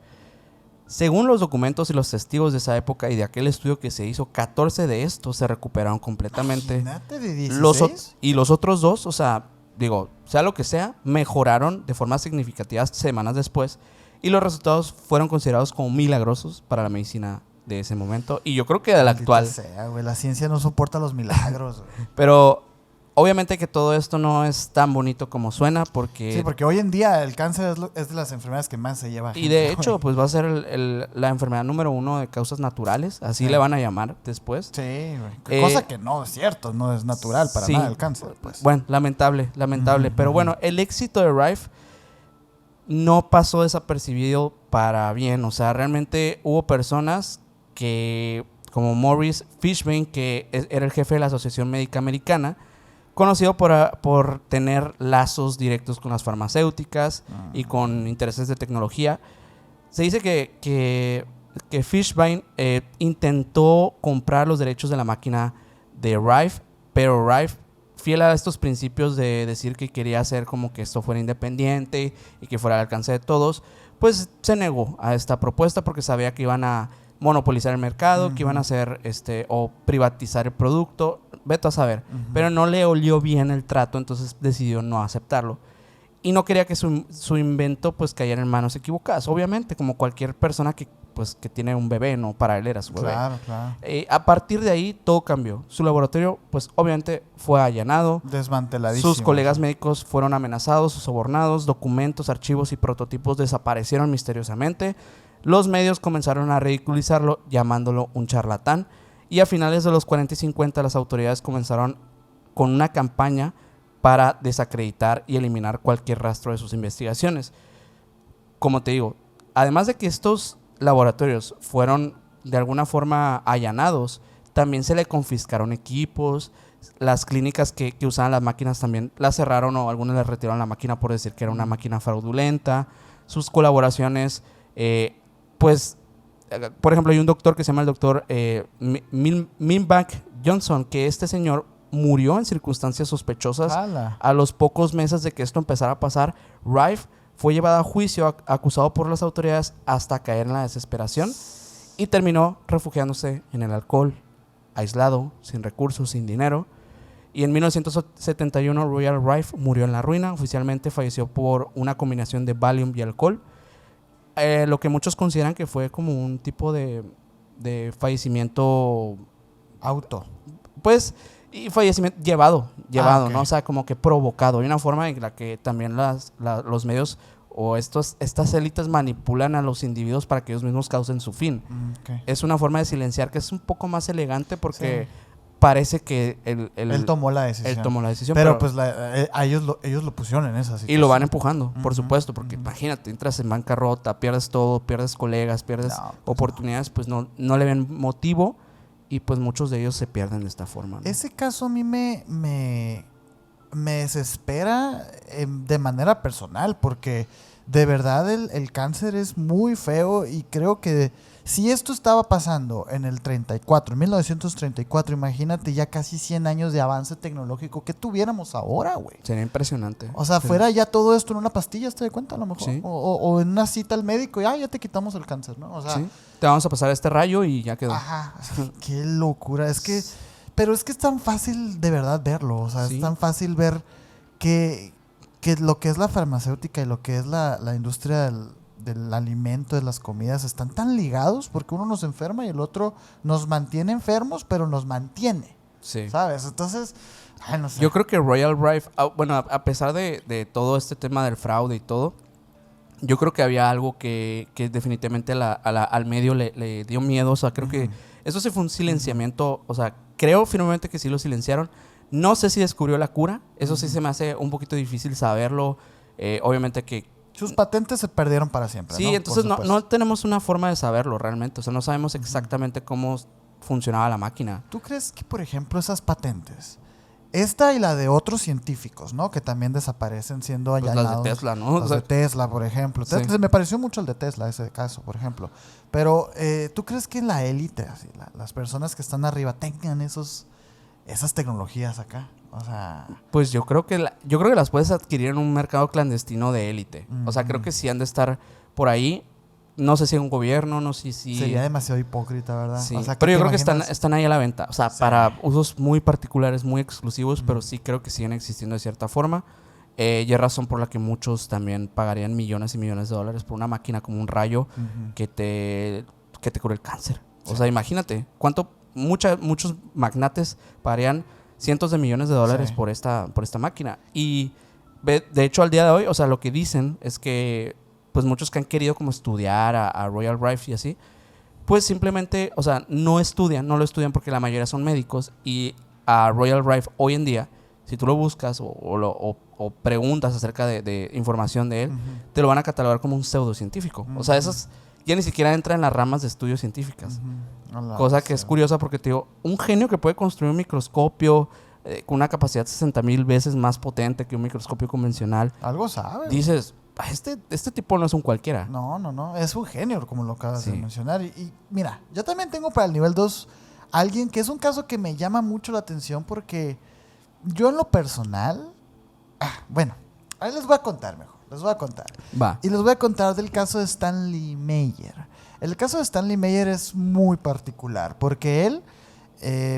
Según los documentos y los testigos de esa época y de aquel estudio que se hizo, 14 de estos se recuperaron completamente. Imagínate, de 16. Y los otros dos, o sea, digo, sea lo que sea, mejoraron de forma significativa semanas después y los resultados fueron considerados como milagrosos para la medicina de ese momento y yo creo que de la actual. Sea, güey, la ciencia no soporta los milagros, güey. Pero obviamente que todo esto no es tan bonito como suena porque... Sí, porque hoy en día el cáncer es de las enfermedades que más se lleva. Y de hecho, pues va a ser la enfermedad número 1 de causas naturales, así le van a llamar después. Sí, güey. Cosa que no es cierto, no es natural para nada el cáncer. Pues. Bueno, lamentable. Pero bueno, el éxito de Rife no pasó desapercibido para bien. O sea, realmente hubo personas que como Maurice Fishbein, que era el jefe de la Asociación Médica Americana, conocido por tener lazos directos con las farmacéuticas y con intereses de tecnología. Se dice que Fishbein intentó comprar los derechos de la máquina de Rife, pero Rife, fiel a estos principios de decir que quería hacer como que esto fuera independiente y que fuera al alcance de todos, pues se negó a esta propuesta porque sabía que iban a monopolizar el mercado, que iban a hacer o privatizar el producto, vete a saber. Pero no le olió bien el trato, entonces decidió no aceptarlo. Y no quería que su invento pues cayera en manos equivocadas. Obviamente, como cualquier persona que tiene un bebé, no, para él era su bebé. Claro, claro. A partir de ahí todo cambió. Su laboratorio pues obviamente fue allanado. Desmanteladísimo. Sus colegas médicos fueron amenazados o sobornados. Documentos, archivos y prototipos desaparecieron misteriosamente. Los medios comenzaron a ridiculizarlo, llamándolo un charlatán. Y a finales de los 40 y 50 las autoridades comenzaron con una campaña para desacreditar y eliminar cualquier rastro de sus investigaciones. Como te digo, además de que estos laboratorios fueron de alguna forma allanados, también se le confiscaron equipos. Las clínicas que usaban las máquinas también las cerraron o algunos les retiraron la máquina por decir que era una máquina fraudulenta. Sus colaboraciones, por ejemplo, hay un doctor que se llama el doctor Milbank Johnson, que este señor murió en circunstancias sospechosas. ¡Hala! A los pocos meses de que esto empezara a pasar. Rife fue llevado a juicio, acusado por las autoridades hasta caer en la desesperación y terminó refugiándose en el alcohol, aislado, sin recursos, sin dinero. Y en 1971 Royal Rife murió en la ruina. Oficialmente falleció por una combinación de Valium y alcohol. Lo que muchos consideran que fue como un tipo de fallecimiento pues, y fallecimiento llevado, okay, ¿no? O sea, como que provocado. Hay una forma en la que también los medios o estas élites manipulan a los individuos para que ellos mismos causen su fin. Okay. Es una forma de silenciar que es un poco más elegante porque parece que él tomó la decisión. Pero pues ellos lo pusieron en esa situación. Y lo van empujando, por supuesto, porque imagínate, entras en bancarrota, pierdes todo, pierdes colegas, pierdes oportunidades, pues no le ven motivo y pues muchos de ellos se pierden de esta forma, ¿no? Ese caso a mí me desespera de manera personal porque de verdad el cáncer es muy feo y creo que si esto estaba pasando en el 1934, imagínate ya casi 100 años de avance tecnológico que tuviéramos ahora, güey. Sería impresionante. O sea, fuera ya todo esto en una pastilla, ¿te das cuenta? A lo mejor. Sí. O en una cita al médico y ya te quitamos el cáncer, ¿no? O sea, sí. Te vamos a pasar este rayo y ya quedó. Ajá. Qué locura. Pero es que es tan fácil de verdad verlo. O sea, es tan fácil ver que lo que es la farmacéutica y lo que es la industria del alimento, de las comidas, están tan ligados porque uno nos enferma y el otro nos mantiene enfermos, pero nos mantiene. Sí. ¿Sabes? Entonces, no sé. Yo creo que Royal Rife, bueno, a pesar de todo este tema del fraude y todo, yo creo que había algo que definitivamente al medio le dio miedo. O sea, creo que eso sí fue un silenciamiento. O sea, creo firmemente que sí lo silenciaron. No sé si descubrió la cura. Eso sí se me hace un poquito difícil saberlo. Obviamente que sus patentes se perdieron para siempre. Sí, ¿no? Entonces no tenemos una forma de saberlo realmente. O sea, no sabemos exactamente cómo funcionaba la máquina. ¿Tú crees que, por ejemplo, esas patentes, esta y la de otros científicos, ¿no? Que también desaparecen siendo allanados. Las de Tesla, ¿no? Las de Tesla, por ejemplo. Sí. Me pareció mucho el de Tesla, ese caso, por ejemplo. Pero, ¿tú crees que la élite, así, las personas que están arriba, tengan esas tecnologías acá? O sea, pues yo creo que las puedes adquirir en un mercado clandestino de élite. O sea, creo que sí han de estar por ahí. No sé si un gobierno, no sé si... Sería demasiado hipócrita, ¿verdad? Sí. O sea, pero yo creo que están ahí a la venta. O sea, para usos muy particulares, muy exclusivos, pero sí creo que siguen existiendo de cierta forma. Y es razón por la que muchos también pagarían millones y millones de dólares por una máquina como un rayo que te cure el cáncer. O sea, imagínate muchos magnates pagarían cientos de millones de dólares por esta máquina. Y de hecho al día de hoy, o sea, lo que dicen es que pues muchos que han querido como estudiar a Royal Rife y así, pues simplemente, o sea, no lo estudian porque la mayoría son médicos. Y a Royal Rife hoy en día, si tú lo buscas o preguntas acerca de información de él, te lo van a catalogar como un pseudocientífico. O sea, esas ya ni siquiera entra en las ramas de estudios científicas. Uh-huh. Cosa que es curiosa porque te digo, un genio que puede construir un microscopio con una capacidad 60,000 veces más potente que un microscopio convencional. Algo sabe. Dices, este tipo no es un cualquiera. No, es un genio, como lo acabas Sí. de mencionar. Y mira, yo también tengo para el nivel 2 alguien que es un caso que me llama mucho la atención porque yo en lo personal, bueno, ahí les voy a contar mejor, les voy a contar. Va. Y les voy a contar del caso de Stanley Meyer. El caso de Stanley Meyer es muy particular porque él,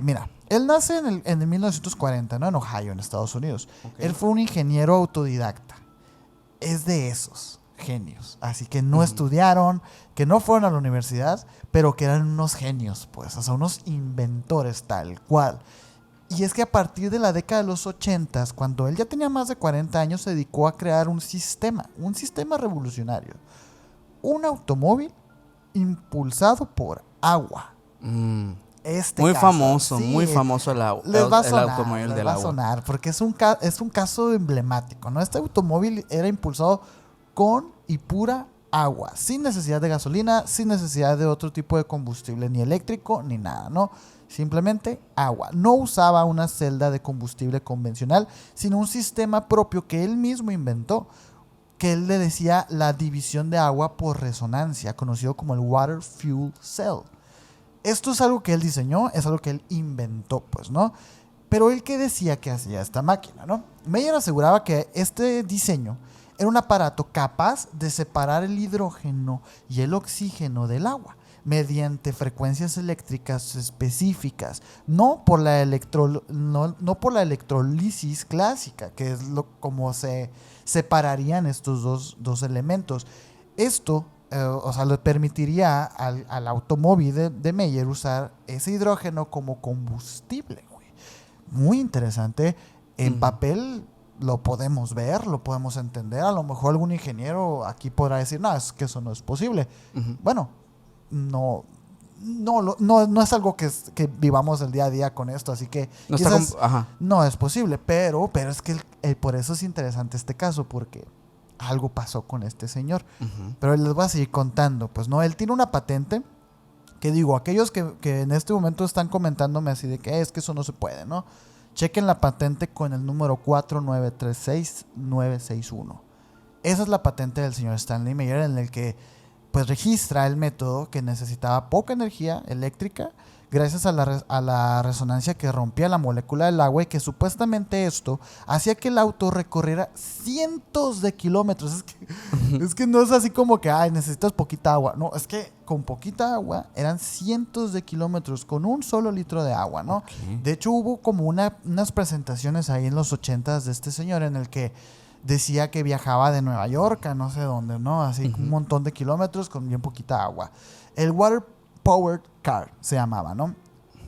mira, él nace en el 1940, ¿no? En Ohio, en Estados Unidos. Okay. Él fue un ingeniero autodidacta. Es de esos genios. Así que no estudiaron, que no fueron a la universidad, pero que eran unos genios, pues, o sea, unos inventores tal cual. Y es que a partir de la década de los 80, cuando él ya tenía más de 40 años, se dedicó a crear un sistema revolucionario. Un automóvil impulsado por agua. Muy caso, famoso, sí, muy famoso el automóvil del agua. Va a sonar, porque es un caso emblemático, ¿no? Este automóvil era impulsado con y pura agua, sin necesidad de gasolina, sin necesidad de otro tipo de combustible, ni eléctrico, ni nada, ¿no? Simplemente agua. No usaba una celda de combustible convencional, sino un sistema propio que él mismo inventó, que él le decía la división de agua por resonancia, conocido como el Water Fuel Cell. Esto es algo que él diseñó, es algo que él inventó, pues, ¿no? Pero él, ¿qué decía que hacía esta máquina, no? Meyer aseguraba que este diseño era un aparato capaz de separar el hidrógeno y el oxígeno del agua mediante frecuencias eléctricas específicas, no por la electrolisis clásica, que es como se separarían estos dos elementos. Esto le permitiría al automóvil de Meyer usar ese hidrógeno como combustible, güey. Muy interesante. En papel lo podemos ver, lo podemos entender. A lo mejor algún ingeniero aquí podrá decir, no, es que eso no es posible. Bueno, no es algo que vivamos el día a día con esto, así que no es posible, pero es que por eso es interesante este caso, porque algo pasó con este señor. Pero les voy a seguir contando. Pues no, él tiene una patente que digo, aquellos que en este momento están comentándome así de que es que eso no se puede, ¿no? Chequen la patente con el número 4936961. Esa es la patente del señor Stanley Meyer, en el que pues registra el método que necesitaba poca energía eléctrica gracias a la resonancia que rompía la molécula del agua y que supuestamente esto hacía que el auto recorriera cientos de kilómetros. Es que no es así como que necesitas poquita agua. No, es que con poquita agua eran cientos de kilómetros con un solo litro de agua, ¿no? Okay. De hecho, hubo como unas presentaciones ahí en los 80s de este señor en el que decía que viajaba de Nueva York a no sé dónde, ¿no? Así un montón de kilómetros con bien poquita agua. El Water Powered Car se llamaba, ¿no?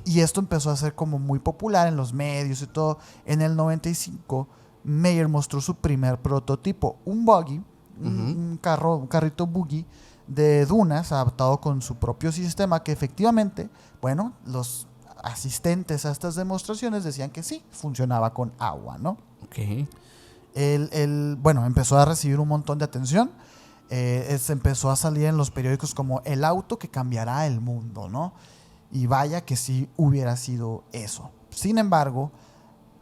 Y esto empezó a ser como muy popular en los medios y todo. En el 95, Meyer mostró su primer prototipo, un buggy, un carrito buggy de dunas adaptado con su propio sistema que efectivamente, bueno, los asistentes a estas demostraciones decían que sí, funcionaba con agua, ¿no? Ok. Bueno, empezó a recibir un montón de atención. Se empezó a salir en los periódicos como el auto que cambiará el mundo, ¿no? Y vaya que sí hubiera sido eso. Sin embargo,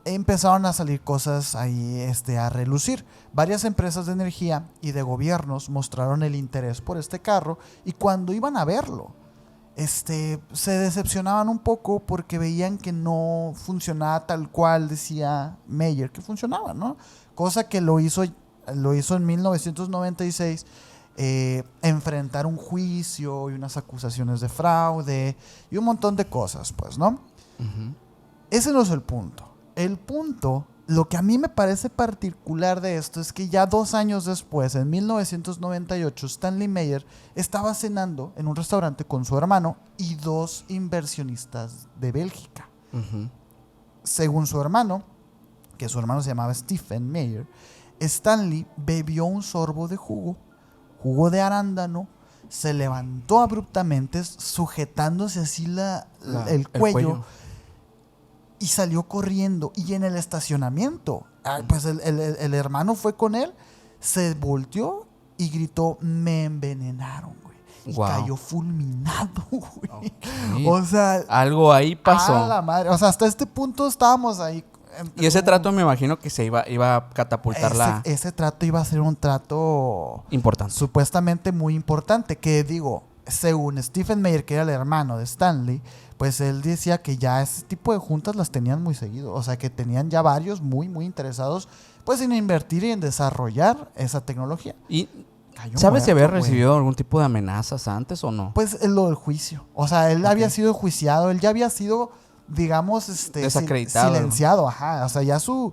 empezaron a salir cosas ahí a relucir. Varias empresas de energía y de gobiernos mostraron el interés por este carro y cuando iban a verlo, se decepcionaban un poco porque veían que no funcionaba tal cual decía Meyer que funcionaba, ¿no? Cosa que lo hizo en 1996, enfrentar un juicio y unas acusaciones de fraude y un montón de cosas, pues, ¿no? Ese no es el punto. El punto, lo que a mí me parece particular de esto es que ya 2 años después, en 1998, Stanley Meyer estaba cenando en un restaurante con su hermano y 2 inversionistas de Bélgica. Según su hermano, que su hermano se llamaba Stephen Meyer, Stanley bebió un sorbo de jugo de arándano, se levantó abruptamente, sujetándose así el cuello y salió corriendo. Y en el estacionamiento, pues el hermano fue con él, se volteó y gritó, me envenenaron, güey. y Wow. cayó fulminado, güey. Ok. O sea, Algo ahí pasó. a la madre. O sea, hasta este punto estábamos ahí. Y ese trato me imagino que se iba a catapultar la Ese trato iba a ser un trato importante. supuestamente muy importante. Que digo, según Stephen Meyer, que era el hermano de Stanley, pues él decía que ya ese tipo de juntas las tenían muy seguido. O sea, que tenían ya varios muy, muy interesados pues en invertir y en desarrollar esa tecnología. ¿Y Cayó sabes si muerto, había güey. recibido algún tipo de amenazas antes o no? Pues es lo del juicio. O sea, él había sido enjuiciado, él ya había sido, digamos, Desacreditado. silenciado, ajá. O sea, ya su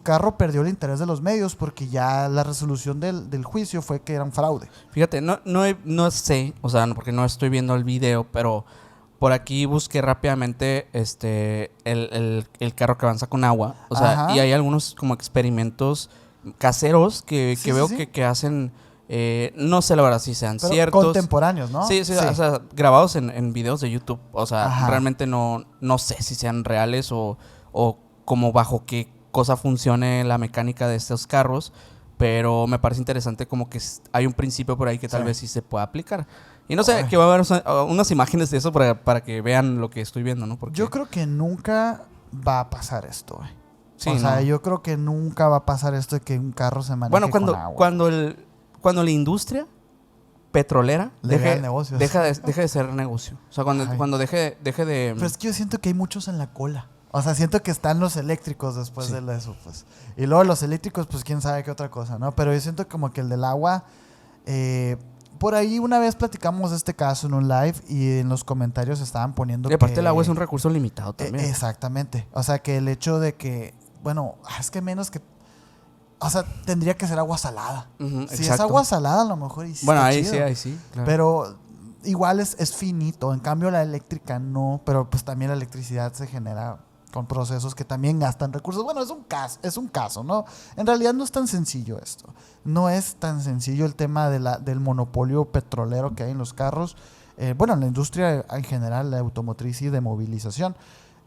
carro perdió el interés de los medios porque ya la resolución del juicio fue que era un fraude. Fíjate, no sé, o sea, porque no estoy viendo el video, pero por aquí busqué rápidamente el carro que avanza con agua. O sea, Ajá. y hay algunos como experimentos caseros que Sí, veo sí, sí. que hacen, no sé la verdad si sean Pero ciertos. contemporáneos, ¿no? Sí, o sea, grabados en videos de YouTube. O sea, Ajá. realmente no sé si sean reales o como bajo qué cosa funcione la mecánica de estos carros. Pero me parece interesante como que hay un principio por ahí que tal Sí. vez sí se pueda aplicar. Y no sé, Ay. que va a haber unas imágenes de eso para que vean lo que estoy viendo, ¿no? Porque, Yo creo que nunca va a pasar esto, güey. sí, o sea, ¿no? yo creo que nunca va a pasar esto de que un carro se maneje Bueno, con agua. cuando la industria petrolera Le vea deje, el negocio. deja de ser negocio. O sea, Ay. cuando deje de... Pero es que yo siento que hay muchos en la cola. O sea, siento que están los eléctricos después Sí. de eso, pues. Y luego los eléctricos, pues quién sabe qué otra cosa, ¿no? Pero yo siento como que el del agua... por ahí una vez platicamos de este caso en un live y en los comentarios estaban poniendo Y aparte que... el agua es un recurso limitado también. Exactamente. O sea, que el hecho de que... Bueno, es que menos que... O sea, tendría que ser agua salada. Ujú, Si es exacto. agua salada, a lo mejor y sí Bueno, está ahí chido. sí. Claro. Pero igual es finito. En cambio, la eléctrica no. Pero pues también la electricidad se genera con procesos que también gastan recursos. Bueno, es un caso, ¿no? En realidad no es tan sencillo esto. No es tan sencillo el tema del monopolio petrolero que hay en los carros. Bueno, en la industria en general, la automotriz y de movilización.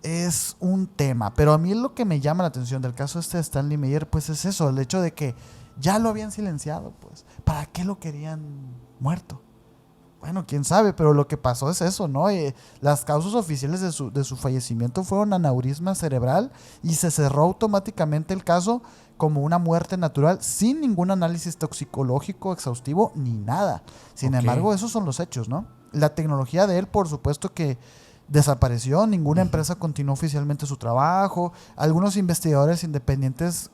Es un tema. Pero a mí lo que me llama la atención del caso de Stanley Meyer, pues es eso. El hecho de que ya lo habían silenciado, pues. ¿Para qué lo querían muerto? Bueno, quién sabe, pero lo que pasó es eso, ¿no? Las causas oficiales de su fallecimiento fueron aneurisma cerebral y se cerró automáticamente el caso como una muerte natural sin ningún análisis toxicológico exhaustivo ni nada. Sin Ok. embargo, esos son los hechos, ¿no? La tecnología de él, por supuesto que desapareció, ninguna empresa continuó oficialmente su trabajo, algunos investigadores independientes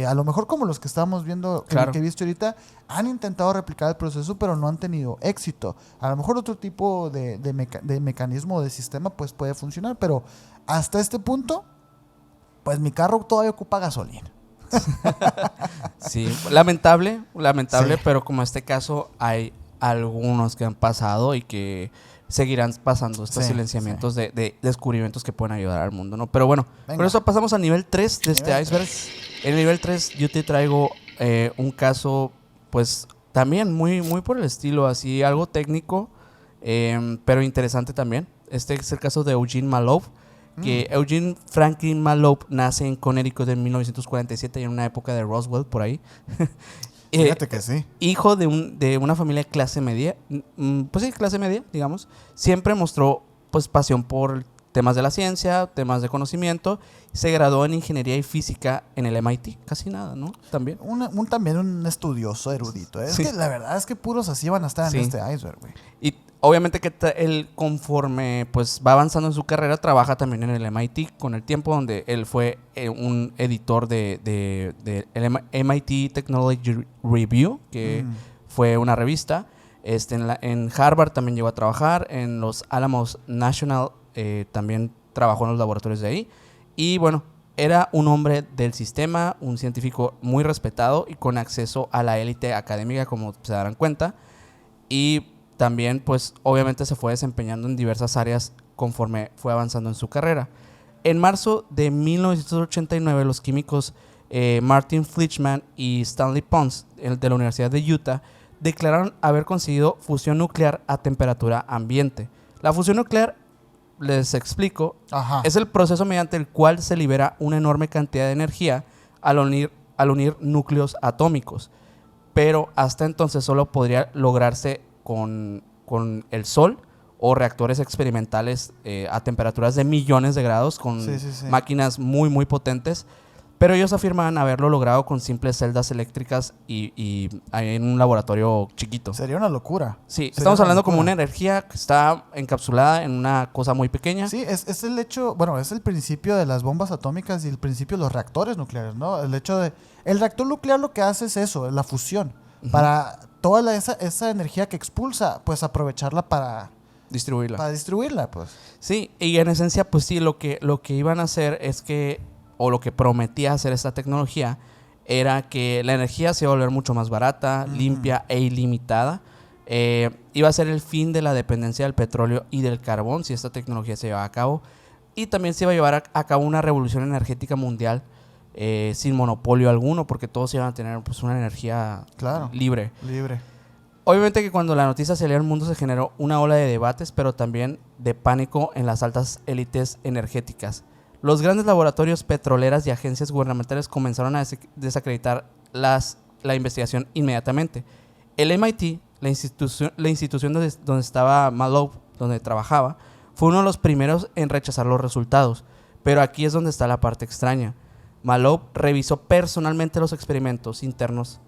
a lo mejor como los que estamos viendo, Claro. que he visto ahorita, han intentado replicar el proceso, pero no han tenido éxito. A lo mejor otro tipo de mecanismo o de sistema pues puede funcionar, pero hasta este punto, pues mi carro todavía ocupa gasolina. Sí, lamentable, Sí. pero como este caso hay algunos que han pasado y que seguirán pasando estos Sí, silenciamientos de descubrimientos que pueden ayudar al mundo, ¿no? Pero bueno, Venga. con eso pasamos al nivel 3 de este Nivel iceberg. En el nivel 3 yo te traigo un caso, pues también muy por el estilo, así algo técnico, pero interesante también. Este es el caso de Eugene Mallove, que Eugene Franklin Mallove nace en Connecticut en 1947 y en una época de Roswell, por ahí. Fíjate que sí. Hijo de una familia clase media, pues sí, clase media, digamos. Siempre mostró pues pasión por temas de la ciencia, temas de conocimiento. Se graduó en ingeniería y física en el MIT, casi nada, ¿no? También. También un estudioso erudito. Es Sí. que la verdad es que puros así van a estar Sí. en este iceberg, güey. Y obviamente que él conforme pues va avanzando en su carrera, trabaja también en el MIT con el tiempo, donde él fue un editor de el MIT Technology Review, que fue una revista. En Harvard también llegó a trabajar, en los Alamos National también trabajó en los laboratorios de ahí. Y bueno, era un hombre del sistema, un científico muy respetado y con acceso a la élite académica, como se darán cuenta. Y también, pues, obviamente se fue desempeñando en diversas áreas conforme fue avanzando en su carrera. En marzo de 1989, los químicos Martin Fleischmann y Stanley Pons, de la Universidad de Utah, declararon haber conseguido fusión nuclear a temperatura ambiente. La fusión nuclear, les explico, Ajá. es el proceso mediante el cual se libera una enorme cantidad de energía al unir núcleos atómicos. Pero hasta entonces solo podría lograrse con con el sol o reactores experimentales a temperaturas de millones de grados con máquinas muy, muy potentes. Pero ellos afirman haberlo logrado con simples celdas eléctricas y en un laboratorio chiquito. Sería una locura. Sí, estamos hablando como una energía que está encapsulada en una cosa muy pequeña. Sí, es el hecho, bueno, es el principio de las bombas atómicas y el principio de los reactores nucleares, ¿no? El hecho de... El reactor nuclear lo que hace es eso, la fusión. Para toda esa energía que expulsa, pues aprovecharla para... Distribuirla. Para distribuirla, pues. Sí, y en esencia, pues sí, lo que iban a hacer es que, o lo que prometía hacer esta tecnología, era que la energía se iba a volver mucho más barata, limpia e ilimitada. Iba a ser el fin de la dependencia del petróleo y del carbón si esta tecnología se llevaba a cabo. Y también se iba a llevar a cabo una revolución energética mundial sin monopolio alguno, porque todos iban a tener pues, una energía libre. Obviamente que cuando la noticia salió al mundo se generó una ola de debates, pero también de pánico en las altas élites energéticas. Los grandes laboratorios petroleras y agencias gubernamentales comenzaron a desacreditar la investigación inmediatamente. El MIT, la institución donde estaba Malone, donde trabajaba, fue uno de los primeros en rechazar los resultados. Pero aquí es donde está la parte extraña. Malone revisó personalmente los experimentos internos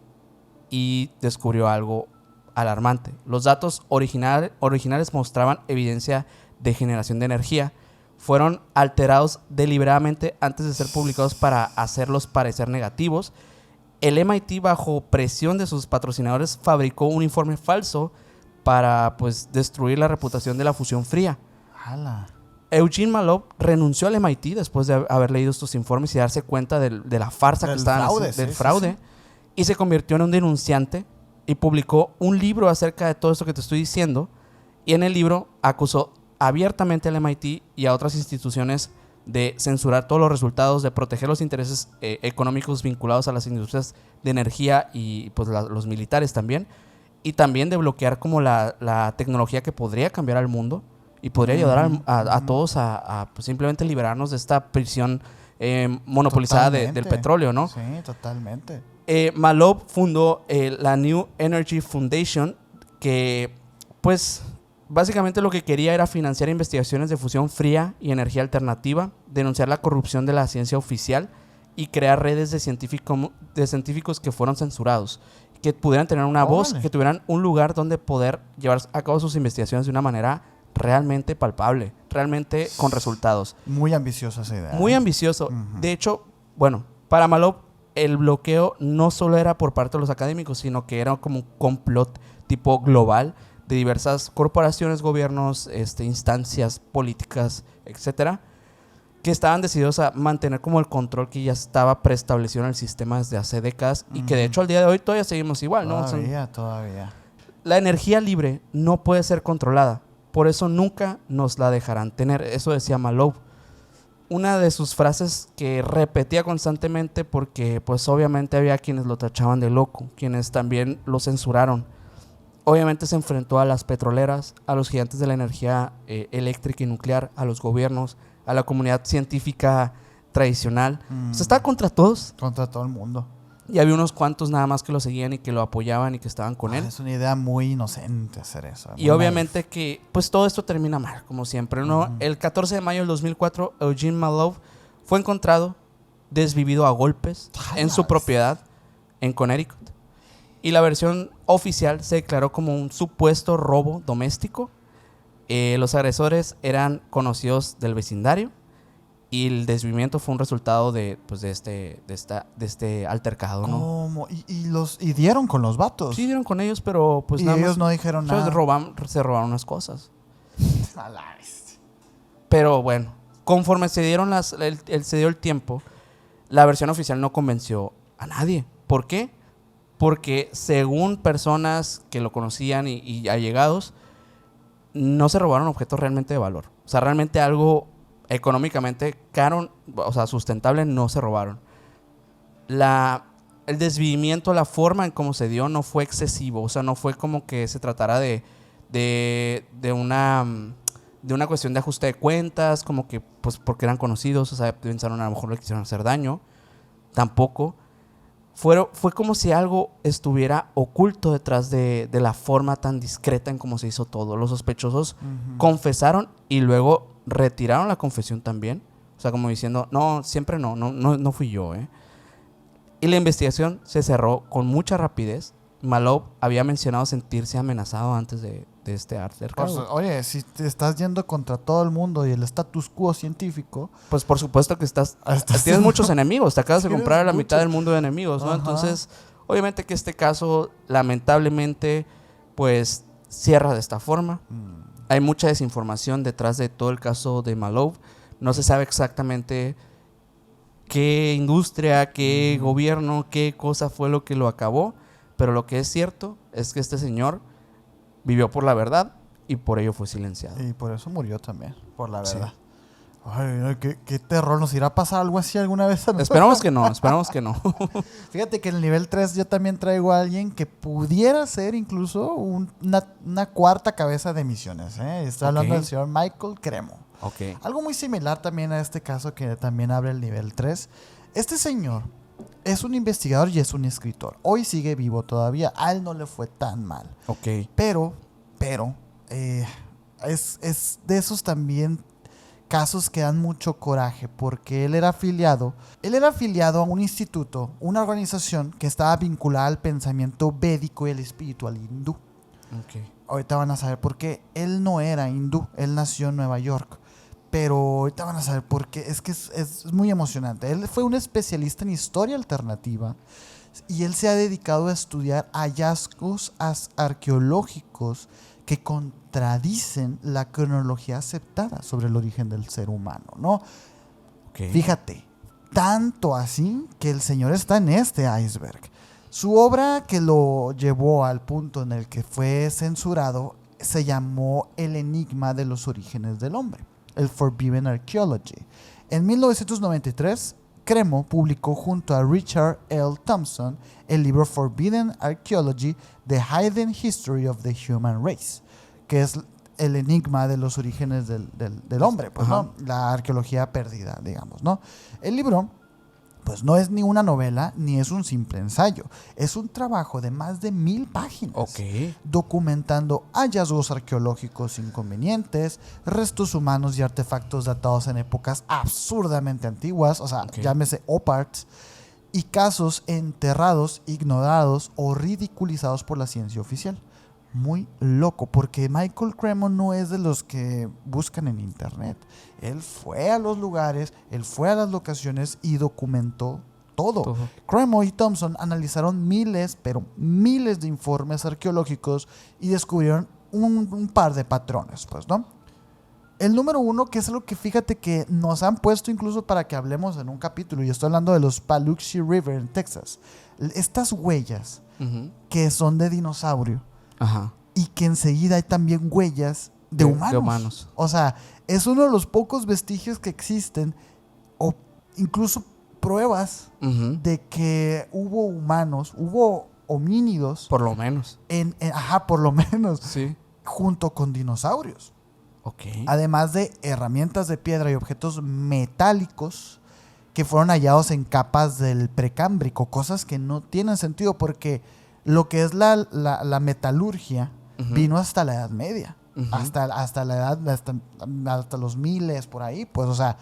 y descubrió algo alarmante. Los datos originales mostraban evidencia de generación de energía. Fueron alterados deliberadamente antes de ser publicados para hacerlos parecer negativos. El MIT, bajo presión de sus patrocinadores, fabricó un informe falso para pues, destruir la reputación de la fusión fría. ¡Hala! Eugene Malone renunció al MIT después de haber leído estos informes y darse cuenta de la farsa que estaban haciendo, del fraude, y se convirtió en un denunciante y publicó un libro acerca de todo esto que te estoy diciendo, y en el libro acusó abiertamente al MIT y a otras instituciones de censurar todos los resultados, de proteger los intereses económicos vinculados a las industrias de energía y pues los militares también, y también de bloquear como la tecnología que podría cambiar al mundo y podría ayudar a todos a pues, simplemente liberarnos de esta prisión monopolizada del petróleo, ¿no? Sí, totalmente. Malone fundó la New Energy Foundation, que pues básicamente lo que quería era financiar investigaciones de fusión fría y energía alternativa, denunciar la corrupción de la ciencia oficial y crear redes de científicos que fueron censurados, que pudieran tener una voz, que tuvieran un lugar donde poder llevar a cabo sus investigaciones de una manera realmente palpable, realmente con resultados. Muy ambiciosa esa idea. Muy ambicioso. De hecho, bueno, para Malone el bloqueo no solo era por parte de los académicos, sino que era como un complot tipo global de diversas corporaciones, gobiernos, instancias políticas, etcétera, que estaban decididos a mantener como el control que ya estaba preestablecido en el sistema desde hace décadas y que de hecho al día de hoy todavía seguimos igual, ¿no? Todavía. La energía libre no puede ser controlada, por eso nunca nos la dejarán tener. Eso decía Malone. Una de sus frases que repetía constantemente porque pues obviamente había quienes lo tachaban de loco, quienes también lo censuraron. Obviamente se enfrentó a las petroleras, a los gigantes de la energía eléctrica y nuclear, a los gobiernos, a la comunidad científica tradicional. O sea, estaba contra todos. Contra todo el mundo. Y había unos cuantos nada más que lo seguían y que lo apoyaban y que estaban con él. Es una idea muy inocente hacer eso. Y obviamente que pues todo esto termina mal, como siempre, ¿no? El 14 de mayo del 2004, Eugene Malone fue encontrado desvivido a golpes en su propiedad en Connecticut. Y la versión oficial se declaró como un supuesto robo doméstico. Los agresores eran conocidos del vecindario. Y el desvivimiento fue un resultado de este altercado, ¿no? ¿Cómo? ¿Y dieron con los vatos? Sí, dieron con ellos, pero pues y nada ellos más, no dijeron nada. Se robaron unas cosas. Pero bueno, conforme se dio el tiempo, la versión oficial no convenció a nadie. ¿Por qué? Porque según personas que lo conocían y allegados, no se robaron objetos realmente de valor. O sea, realmente algo económicamente caro, o sea, sustentable, no se robaron. El desvivimiento, la forma en cómo se dio no fue excesivo. O sea, no fue como que se tratara de una cuestión de ajuste de cuentas, como que pues porque eran conocidos, o sea, pensaron a lo mejor le quisieron hacer daño. Tampoco. fue como si algo estuviera oculto detrás de la forma tan discreta en cómo se hizo todo. Los sospechosos confesaron y luego retiraron la confesión también. O sea, como diciendo, no, siempre no fui yo, ¿eh? Y la investigación se cerró con mucha rapidez. Malouf había mencionado sentirse amenazado antes de este Pues, oye, si te estás yendo contra todo el mundo y el status quo científico, pues por supuesto que tienes muchos enemigos. Te acabas de comprar a la mitad del mundo de enemigos, ¿no? Ajá. Entonces, obviamente que este caso, lamentablemente, pues cierra de esta forma. Hay mucha desinformación detrás de todo el caso de Malouf. No se sabe exactamente qué industria, qué gobierno, qué cosa fue lo que lo acabó. Pero lo que es cierto es que este señor vivió por la verdad y por ello fue silenciado. y por eso murió también, por la Sí. verdad. Ay, no, qué terror. ¿Nos irá a pasar algo así alguna vez a nosotros? Esperamos que no. Fíjate que en el nivel 3 yo también traigo a alguien que pudiera ser incluso una cuarta cabeza de misiones. Estoy hablando Ok. del señor Michael Cremo. Ok. Algo muy similar también a este caso que también abre el nivel 3. Este señor es un investigador y es un escritor. Hoy sigue vivo todavía. A él no le fue tan mal. Ok. Pero, es de esos también casos que dan mucho coraje porque él era afiliado a un instituto, una organización que estaba vinculada al pensamiento védico y el espiritual hindú. Ok. Ahorita van a saber por qué. Él no era hindú, él nació en Nueva York. Pero ahorita van a saber por qué. Es que es muy emocionante. Él fue un especialista en historia alternativa y él se ha dedicado a estudiar hallazgos arqueológicos que contradicen la cronología aceptada sobre el origen del ser humano, ¿no? Ok. Fíjate, tanto así que el señor está en este iceberg. Su obra que lo llevó al punto en el que fue censurado se llamó El enigma de los orígenes del hombre, el Forbidden Archaeology. En 1993, Cremo publicó junto a Richard L. Thompson el libro Forbidden Archaeology, The Hidden History of the Human Race, que es el enigma de los orígenes del hombre, pues, ¿no? La arqueología perdida, digamos, ¿no? El libro, pues, no es ni una novela ni es un simple ensayo. Es un trabajo de más de 1000 páginas. Ok. Documentando hallazgos arqueológicos inconvenientes, restos humanos y artefactos datados en épocas absurdamente antiguas, o sea, Ok. llámese OPARTs, y casos enterrados, ignorados o ridiculizados por la ciencia oficial. Muy loco, porque Michael Cremo no es de los que buscan en internet. Él fue a los lugares, él fue a las locaciones y documentó todo. Cremo y Thompson analizaron miles, pero miles de informes arqueológicos y descubrieron un par de patrones, pues, ¿no? El número uno, que es lo que fíjate que nos han puesto incluso para que hablemos en un capítulo, y estoy hablando de los Paluxy River en Texas. Estas huellas Ujú. que son de dinosaurio Ajá. y que enseguida hay también huellas de humanos. O sea, es uno de los pocos vestigios que existen o incluso pruebas Ujú. de que hubo humanos, hubo homínidos, Por lo menos. por lo menos, Sí. junto con dinosaurios. Ok. Además de herramientas de piedra y objetos metálicos que fueron hallados en capas del precámbrico, cosas que no tienen sentido porque lo que es la metalurgia Ujú. vino hasta la Edad Media, Ujú. hasta la edad, hasta los miles por ahí, pues, o sea,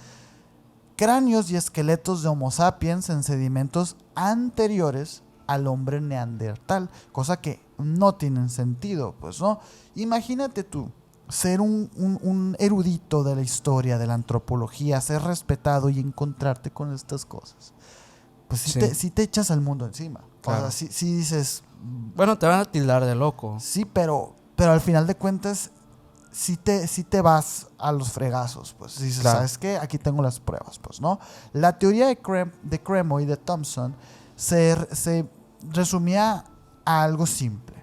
cráneos y esqueletos de Homo sapiens en sedimentos anteriores al hombre neandertal, cosa que no tienen sentido, pues, ¿no? Imagínate tú ser un erudito de la historia, de la antropología, ser respetado y encontrarte con estas cosas. Pues sí te echas al mundo encima. Claro. O sea, sí dices, Bueno, te van a tildar de loco. sí, pero al final de cuentas, sí te vas a los fregazos. Pues dices, Claro. ¿sabes qué? Aquí tengo las pruebas, pues, ¿no? La teoría de Cremo y de Thompson se resumía a algo simple.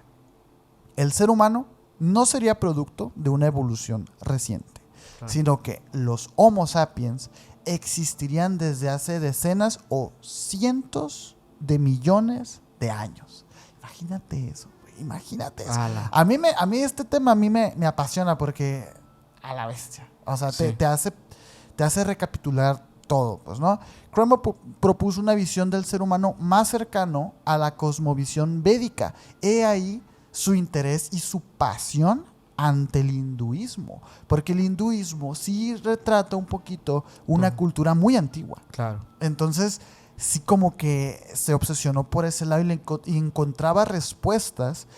El ser humano no sería producto de una evolución reciente, Claro. sino que los Homo sapiens existirían desde hace decenas o cientos de millones de años. Imagínate eso, güey, imagínate eso. Ala. A mí este tema me apasiona porque a la bestia. O sea, Sí. te hace recapitular todo, pues, ¿no? Crumb propuso una visión del ser humano más cercano a la cosmovisión védica. He ahí su interés y su pasión ante el hinduismo, porque el hinduismo sí retrata un poquito una cultura muy antigua. Claro. Entonces, sí como que se obsesionó por ese lado y encontraba respuestas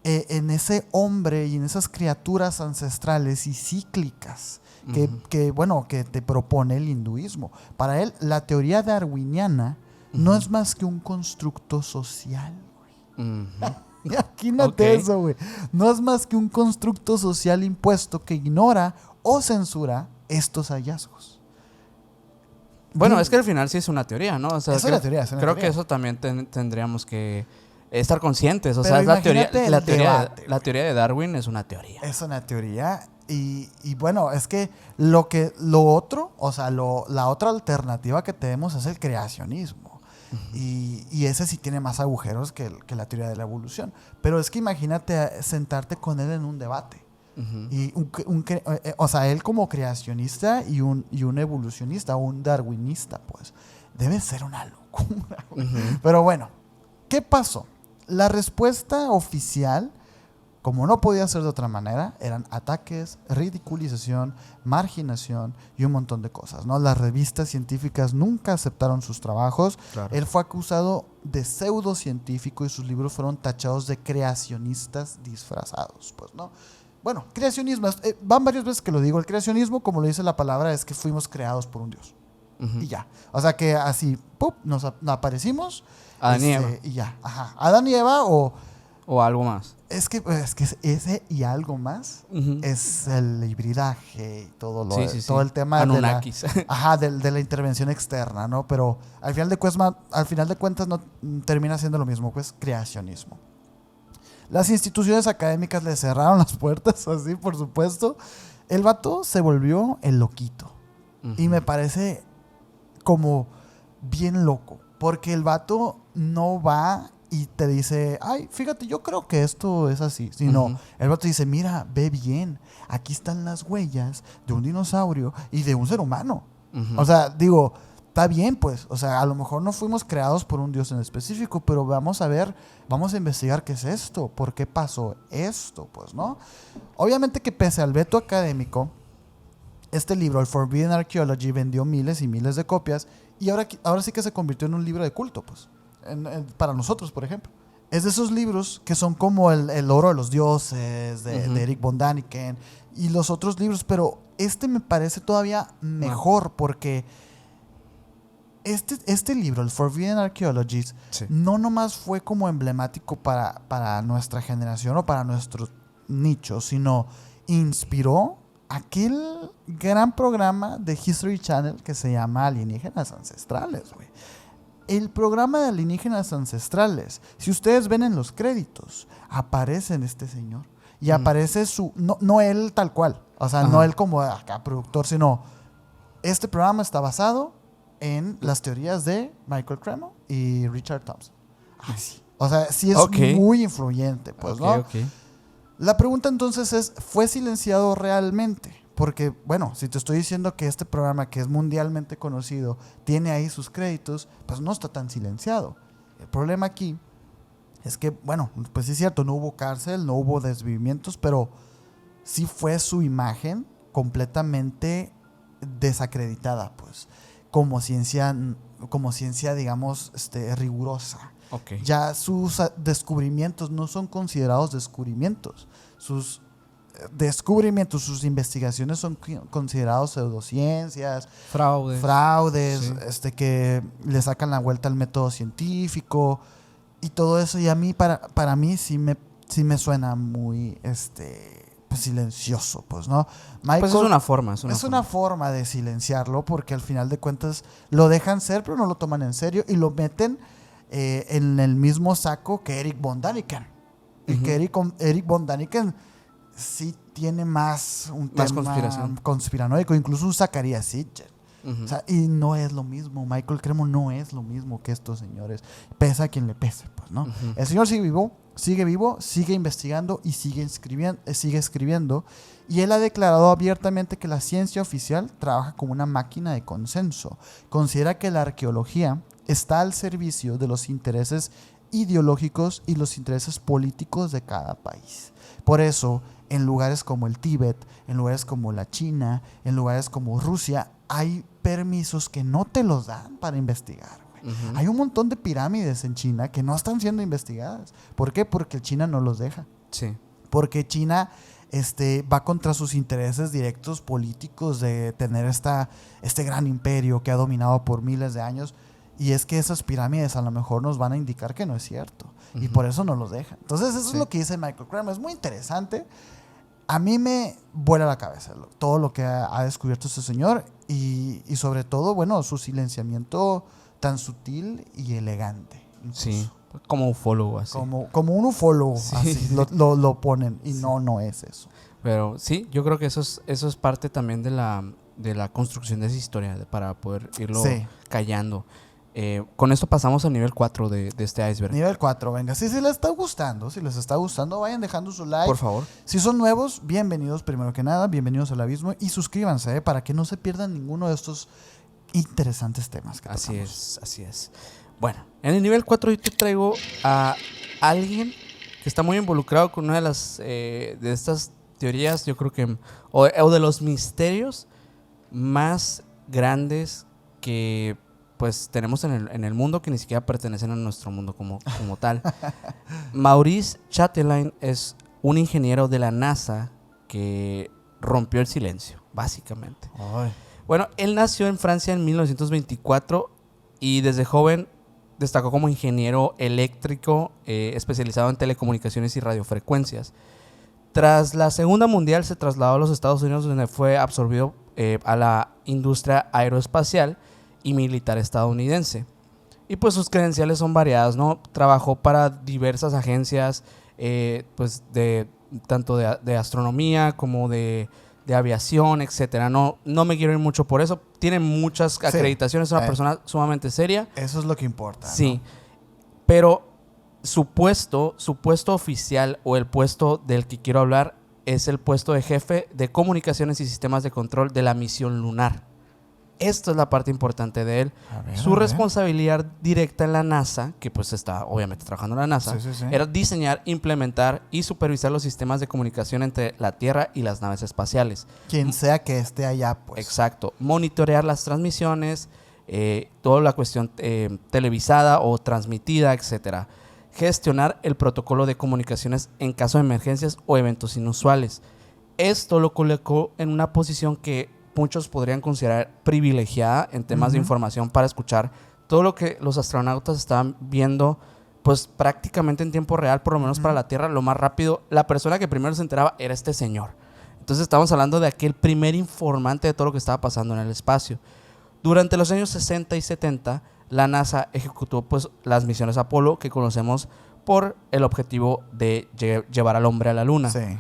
en ese hombre y en esas criaturas ancestrales y cíclicas que te propone el hinduismo. Para él, la teoría darwiniana no es más que un constructo social. Imagínate eso, güey. No es más que un constructo social impuesto que ignora o censura estos hallazgos. Bueno, es que al final sí es una teoría, ¿no? O sea, es una teoría. Creo que eso también tendríamos que estar conscientes. O Pero sea, es la teoría, imagínate la teoría de Darwin es una teoría. Es una teoría. Y bueno, es que lo otro, o sea, la otra alternativa que tenemos es el creacionismo. Y ese sí tiene más agujeros que la teoría de la evolución. Pero es que imagínate sentarte con él en un debate. Y o sea, él como creacionista y un evolucionista, un darwinista, pues, debe ser una locura. Pero bueno, ¿qué pasó? La respuesta oficial, como no podía ser de otra manera, eran ataques, ridiculización, marginación y un montón de cosas, ¿no? Las revistas científicas nunca aceptaron sus trabajos. Claro. Él fue acusado de pseudocientífico y sus libros fueron tachados de creacionistas disfrazados, pues, ¿no? Bueno, creacionismo, van varias veces que lo digo. El creacionismo, como lo dice la palabra, es que fuimos creados por un Dios. Y ya. O sea que así, ¡pup!, nos aparecimos. Adán y Eva. Y ya. Ajá. Adán y Eva o algo más. Es que ese y algo más es el hibridaje y todo todo el tema Anunnakis. de la intervención externa, ¿no? Pero al final de cuentas no termina siendo lo mismo, pues creacionismo. Las instituciones académicas le cerraron las puertas, así, por supuesto. El vato se volvió el loquito. Y me parece como bien loco, porque el vato no va y te dice, ay, fíjate, yo creo que esto es así. Sino, el vato dice, mira, ve bien, aquí están las huellas de un dinosaurio y de un ser humano. O sea, digo, está bien, pues, o sea, a lo mejor no fuimos creados por un Dios en específico, pero vamos a investigar qué es esto, por qué pasó esto, pues, ¿no? Obviamente que pese al veto académico, este libro, el Forbidden Archaeology, vendió miles y miles de copias y ahora sí que se convirtió en un libro de culto, pues. Para nosotros, por ejemplo. Es de esos libros que son como el oro de los dioses de Eric von Däniken y los otros libros, pero este me parece todavía mejor porque este libro, el Forbidden Archaeologies, no nomás fue como emblemático para nuestra generación o para nuestros nichos, sino inspiró aquel gran programa de History Channel que se llama Alienígenas Ancestrales, güey. El programa de Alienígenas Ancestrales, si ustedes ven en los créditos, aparece este señor. Y aparece no él tal cual, o sea, no él como acá productor, sino este programa está basado en las teorías de Michael Cremo y Richard Thompson. Así. O sea, sí es muy influyente, pues, ¿no? La pregunta entonces es, ¿fue silenciado realmente? Porque, bueno, si te estoy diciendo que este programa, que es mundialmente conocido, tiene ahí sus créditos, pues no está tan silenciado. El problema aquí es que, bueno, pues sí es cierto, no hubo cárcel, no hubo desvivimientos, pero sí fue su imagen completamente desacreditada, pues, como ciencia, digamos, rigurosa. Ya sus descubrimientos no son considerados descubrimientos. Sus descubrimientos, sus investigaciones son considerados pseudociencias, fraudes, que le sacan la vuelta al método científico y todo eso. Y a mí, para mí sí me suena muy pues silencioso, pues, ¿no? Michael, pues es una forma. Es una forma de silenciarlo porque al final de cuentas lo dejan ser, pero no lo toman en serio y lo meten en el mismo saco que Eric von Däniken. Y que Eric von Däniken sí tiene más un tema conspiranoico, incluso un Zacharias Sitchin. Ujú. O sea, y no es lo mismo. Michael Cremo no es lo mismo que estos señores. Pese a quien le pese, pues, ¿no? Ujú. El señor sigue vivo, sigue investigando y sigue escribiendo. Y él ha declarado abiertamente que la ciencia oficial trabaja como una máquina de consenso. Considera que la arqueología está al servicio de los intereses ideológicos y los intereses políticos de cada país. Por eso, en lugares como el Tíbet, en lugares como la China, en lugares como Rusia, hay permisos que no te los dan para investigar. Ujú. Hay un montón de pirámides en China que no están siendo investigadas. ¿Por qué? Porque China no los deja. Sí. Porque China va contra sus intereses directos políticos de tener este gran imperio que ha dominado por miles de años. Y es que esas pirámides a lo mejor nos van a indicar que no es cierto. Y Ujú. por eso no los dejan. Entonces eso Sí. es lo que dice Michael Cremo. Es muy interesante. A mí me vuela la cabeza todo lo que ha descubierto este señor. Y sobre todo, bueno, su silenciamiento tan sutil y elegante. Incluso. Sí. Como ufólogo, así. Como un ufólogo, Sí. así lo ponen. Y Sí. no es eso. Pero sí, yo creo que eso es parte también de la construcción de esa historia, para poder irlo Sí. callando. Con esto pasamos al nivel 4 de este iceberg. Nivel 4, venga. Si les está gustando, vayan dejando su like. Por favor. Si son nuevos, bienvenidos primero que nada, bienvenidos al abismo y suscríbanse para que no se pierdan ninguno de estos interesantes temas que Así tocamos. así es. Bueno, en el nivel 4 yo te traigo a alguien que está muy involucrado con una de de estas teorías, yo creo que, o de los misterios más grandes que pues tenemos en el mundo, que ni siquiera pertenecen a nuestro mundo como tal. Maurice Chatelain es un ingeniero de la NASA que rompió el silencio, básicamente. Ay. Bueno, él nació en Francia en 1924 y desde joven destacó como ingeniero eléctrico especializado en telecomunicaciones y radiofrecuencias. Tras la Segunda Mundial se trasladó a los Estados Unidos, donde fue absorbido a la industria aeroespacial y militar estadounidense. Y pues sus credenciales son variadas, ¿no? Trabajó para diversas agencias, pues tanto de astronomía como de aviación, etcétera. No me quiero ir mucho por eso. Tiene muchas acreditaciones, es una persona sumamente seria. Eso es lo que importa. Sí, ¿no? pero su puesto oficial, o el puesto del que quiero hablar, es el puesto de jefe de comunicaciones y sistemas de control de la misión lunar. Esto es la parte importante de él. Su responsabilidad directa en la NASA, que pues está obviamente trabajando en la NASA, Sí. era diseñar, implementar y supervisar los sistemas de comunicación entre la Tierra y las naves espaciales. Quien sea que esté allá, pues. Exacto. Monitorear las transmisiones, toda la cuestión televisada o transmitida, etcétera. Gestionar el protocolo de comunicaciones en caso de emergencias o eventos inusuales. Esto lo colocó en una posición que muchos podrían considerar privilegiada en temas de información, para escuchar todo lo que los astronautas estaban viendo, pues prácticamente en tiempo real, por lo menos para la Tierra, lo más rápido. La persona que primero se enteraba era este señor. Entonces estamos hablando de aquel primer informante de todo lo que estaba pasando en el espacio. Durante los años 60 y 70, la NASA ejecutó pues las misiones Apolo, que conocemos por el objetivo de llevar al hombre a la Luna. Sí.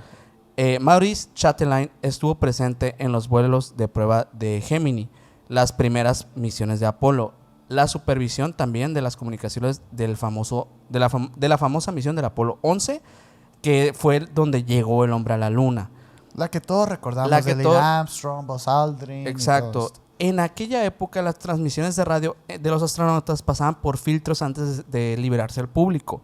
Maurice Chatelain estuvo presente en los vuelos de prueba de Gemini, las primeras misiones de Apolo, la supervisión también de las comunicaciones de la famosa misión del Apolo 11, que fue donde llegó el hombre a la Luna. La que todos recordamos, de Neil Armstrong, Buzz Aldrin. Exacto. En aquella época las transmisiones de radio de los astronautas pasaban por filtros antes de liberarse al público.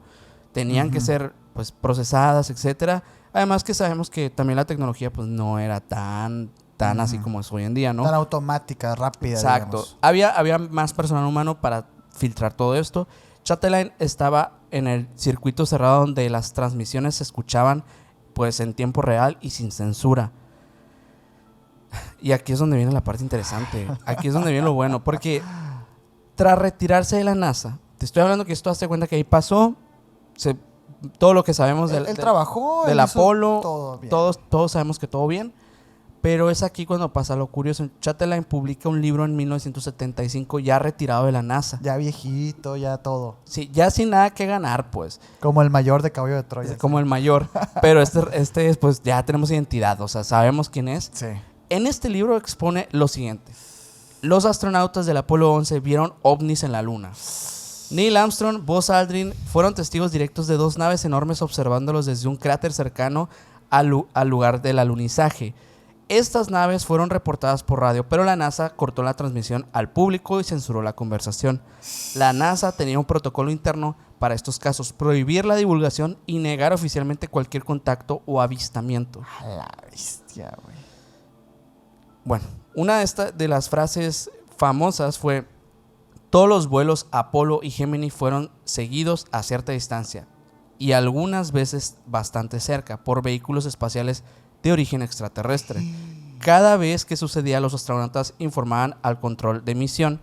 Tenían que ser pues procesadas, etcétera. Además que sabemos que también la tecnología pues no era tan así como es hoy en día, ¿no? Tan automática, rápida. Exacto. Había más personal humano para filtrar todo esto. Chatelain estaba en el circuito cerrado, donde las transmisiones se escuchaban pues en tiempo real y sin censura. Y aquí es donde viene la parte interesante. Aquí es donde viene lo bueno, porque tras retirarse de la NASA, te estoy hablando que esto, hazte cuenta que ahí pasó todo lo que sabemos Él trabajó, del Apolo, todo bien. Todos sabemos que todo bien, pero es aquí cuando pasa lo curioso. Chatelain publica un libro en 1975, ya retirado de la NASA. Ya viejito, ya todo. Sí, ya sin nada que ganar, pues. Como el mayor de Caballo de Troya. Como el mayor. Pero pues ya tenemos identidad, o sea, sabemos quién es. Sí. En este libro expone lo siguiente: Los astronautas del Apolo 11 vieron ovnis en la Luna. Neil Armstrong, Buzz Aldrin fueron testigos directos de 2 naves enormes observándolos desde un cráter cercano al lugar del alunizaje. Estas naves fueron reportadas por radio, pero la NASA cortó la transmisión al público y censuró la conversación. La NASA tenía un protocolo interno para estos casos, prohibir la divulgación y negar oficialmente cualquier contacto o avistamiento. A la bestia, güey. Bueno, una de las frases famosas fue: todos los vuelos Apolo y Gemini fueron seguidos a cierta distancia y algunas veces bastante cerca por vehículos espaciales de origen extraterrestre. Cada vez que sucedía, los astronautas informaban al control de misión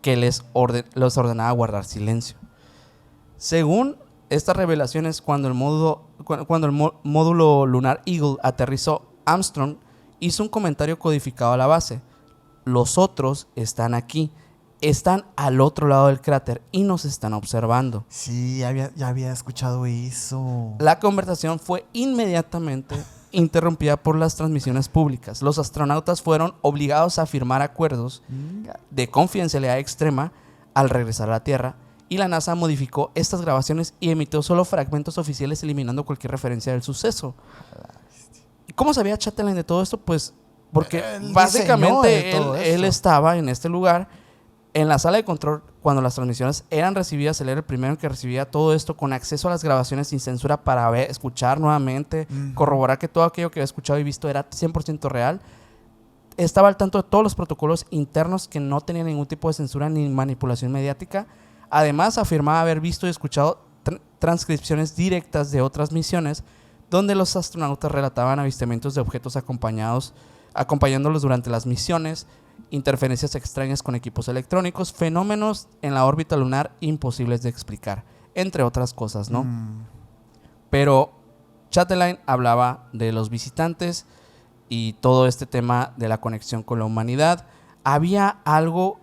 que les ordenaba guardar silencio. Según estas revelaciones, cuando el módulo lunar Eagle aterrizó, Armstrong hizo un comentario codificado a la base: los otros están aquí, están al otro lado del cráter y nos están observando. Sí, ya había escuchado eso. La conversación fue inmediatamente interrumpida por las transmisiones públicas. Los astronautas fueron obligados a firmar acuerdos de confidencialidad extrema al regresar a la Tierra, y la NASA modificó estas grabaciones y emitió solo fragmentos oficiales, eliminando cualquier referencia del suceso. ¿Cómo sabía Chatelain de todo esto? Pues porque básicamente él estaba en este lugar, en la sala de control, cuando las transmisiones eran recibidas. Él era el primero que recibía todo esto, con acceso a las grabaciones sin censura para escuchar nuevamente, corroborar que todo aquello que había escuchado y visto era 100% real. Estaba al tanto de todos los protocolos internos que no tenían ningún tipo de censura ni manipulación mediática. Además, afirmaba haber visto y escuchado transcripciones directas de otras misiones donde los astronautas relataban avistamientos de objetos acompañándolos durante las misiones, interferencias extrañas con equipos electrónicos, fenómenos en la órbita lunar imposibles de explicar, entre otras cosas, ¿no? Pero Chatelain hablaba de los visitantes y todo este tema de la conexión con la humanidad. Había algo,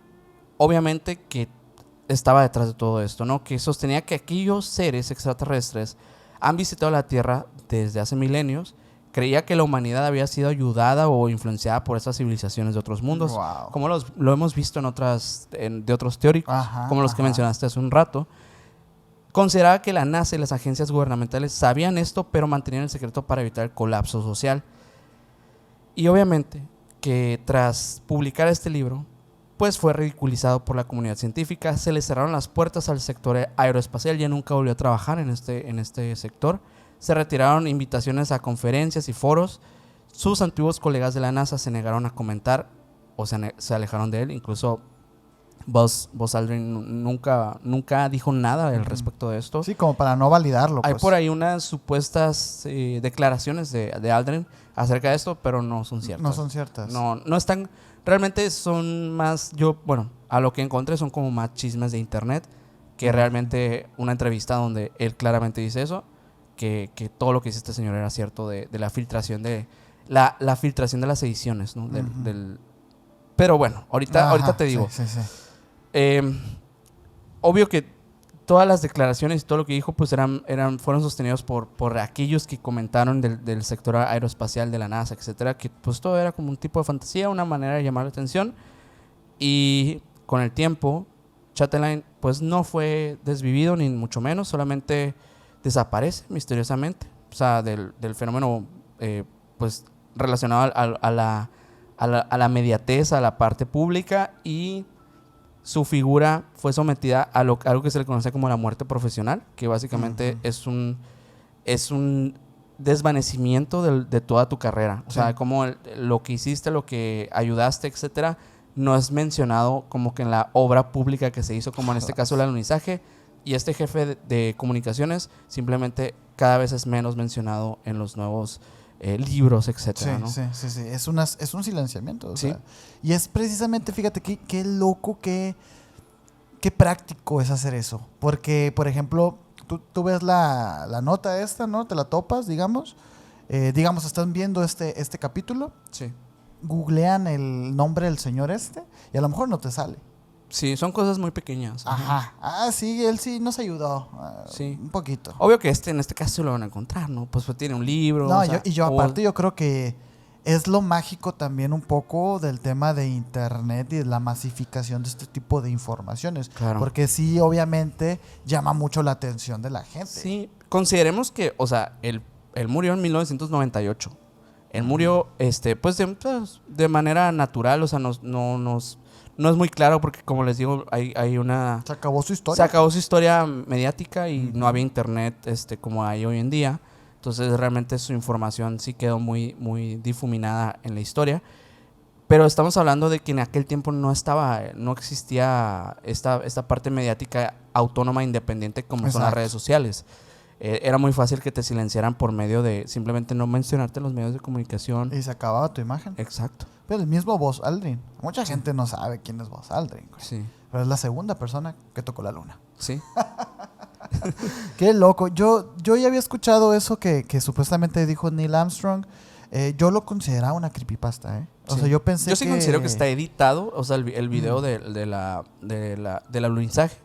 obviamente, que estaba detrás de todo esto, ¿no? Que sostenía que aquellos seres extraterrestres han visitado la Tierra desde hace milenios. Creía que la humanidad había sido ayudada o influenciada por esas civilizaciones de otros mundos, como lo hemos visto en de otros teóricos, como los que mencionaste hace un rato. Consideraba que la NASA y las agencias gubernamentales sabían esto, pero mantenían el secreto para evitar el colapso social. Y obviamente que tras publicar este libro, pues fue ridiculizado por la comunidad científica. Se le cerraron las puertas al sector aeroespacial, ya nunca volvió a trabajar en este sector. Se retiraron invitaciones a conferencias y foros. Sus antiguos colegas de la NASA se negaron a comentar o se alejaron de él. Incluso Buzz Aldrin nunca dijo nada al respecto de esto. Sí, como para no validarlo. Hay por ahí unas supuestas declaraciones de Aldrin acerca de esto, pero no son ciertas. No son ciertas. No están. Realmente son más. A lo que encontré son como más chismes de internet que realmente una entrevista donde él claramente dice eso. Que todo lo que dice este señor era cierto de la filtración de la filtración de las ediciones, ¿no? Pero bueno, ahorita te digo. Sí. Obvio que todas las declaraciones y todo lo que dijo pues fueron sostenidos por aquellos que comentaron del sector aeroespacial de la NASA, etcétera, que pues todo era como un tipo de fantasía, una manera de llamar la atención. Y con el tiempo Chatelain pues no fue desvivido ni mucho menos, solamente desaparece misteriosamente, o sea, del fenómeno pues relacionado a la mediatez, a la parte pública, y su figura fue sometida a algo que se le conoce como la muerte profesional, que básicamente es un desvanecimiento de toda tu carrera. O sea, como lo que hiciste, lo que ayudaste, etcétera, no es mencionado como que en la obra pública que se hizo, como en este caso el alunizaje. Y este jefe de comunicaciones simplemente cada vez es menos mencionado en los nuevos libros, etcétera, ¿no? Sí. Es un silenciamiento. O ¿Sí? sea, y es precisamente, fíjate, qué loco, qué práctico es hacer eso. Porque, por ejemplo, tú ves la nota esta, ¿no? Te la topas, digamos. Están viendo este capítulo. Sí. Googlean el nombre del señor y a lo mejor no te sale. Sí, son cosas muy pequeñas. Ajá. Sí, él sí nos ayudó. Sí. Un poquito. Obvio que en este caso lo van a encontrar, ¿no? Pues tiene un libro. No, o sea, yo aparte yo creo que es lo mágico también un poco del tema de internet y de la masificación de este tipo de informaciones. Claro. Porque sí, obviamente, llama mucho la atención de la gente. Sí, consideremos que, o sea, él murió en 1998. Él murió, pues, de manera natural, o sea, no es muy claro porque, como les digo, hay una... Se acabó su historia. Se acabó su historia mediática y no había internet, como hay hoy en día. Entonces, realmente su información sí quedó muy, muy difuminada en la historia. Pero estamos hablando de que en aquel tiempo no existía esta parte mediática autónoma, independiente como son las Exacto. redes sociales. Era muy fácil que te silenciaran por medio de simplemente no mencionarte en los medios de comunicación. Y se acababa tu imagen. Exacto. Pero el mismo Buzz Aldrin. Mucha gente no sabe quién es Buzz Aldrin, güey. Sí. Pero es la segunda persona que tocó la luna. Sí. Qué loco. Yo ya había escuchado eso que supuestamente dijo Neil Armstrong. Yo lo consideraba una creepypasta, ¿eh? O sea, yo pensé Yo sí que... considero que está editado, o sea, el video del alunizaje.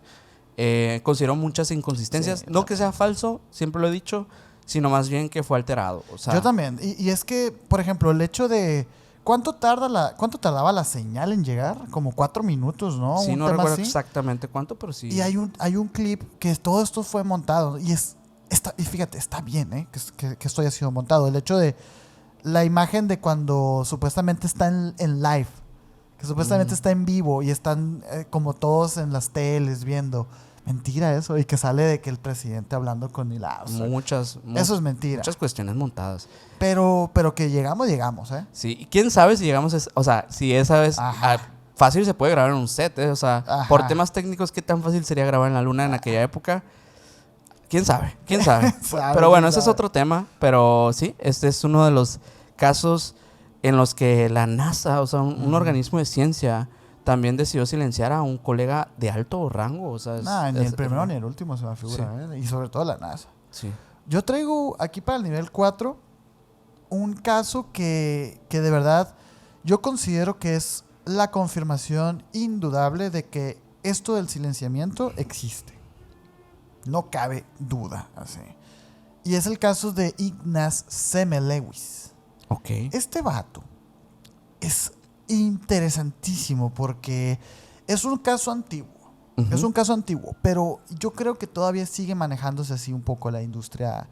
Considero muchas inconsistencias. Sí, No que sea falso, siempre lo he dicho, sino más bien que fue alterado. O sea, Yo también. Y es que, por ejemplo, el hecho de... ¿Cuánto tardaba la señal en llegar? Como 4 minutos, ¿no? sí, Un no tema recuerdo así. exactamente cuánto, pero sí. Y hay un clip que todo esto fue montado. Y fíjate, está bien, ¿eh? Que esto haya sido montado. El hecho de la imagen de cuando supuestamente está en live. Que supuestamente está en vivo y están como todos en las teles viendo. Mentira eso. Y que sale de que el presidente hablando con Neil Armstrong. Eso es mentira. Muchas cuestiones montadas. Pero que llegamos, ¿eh? Sí, y quién sabe si llegamos o sea, si esa vez Ajá. fácil se puede grabar en un set, ¿eh? O sea, Ajá. por temas técnicos, ¿qué tan fácil sería grabar en la luna en aquella época? ¿Quién sabe? ¿Quién sabe? Pero bueno, ese es otro tema. Pero sí, este es uno de los casos en los que la NASA, o sea, un organismo de ciencia, también decidió silenciar a un colega de alto rango. O sea, Ni el primero ni el último se me figura, ¿eh? Y sobre todo la NASA. Sí. Yo traigo aquí para el nivel 4 un caso que de verdad yo considero que es la confirmación indudable de que esto del silenciamiento existe. No cabe duda. Así. Y es el caso de Ignaz Semmelweis. Ok. Este vato es interesantísimo porque es un caso antiguo. Uh-huh. Es un caso antiguo, pero yo creo que todavía sigue manejándose así un poco la industria.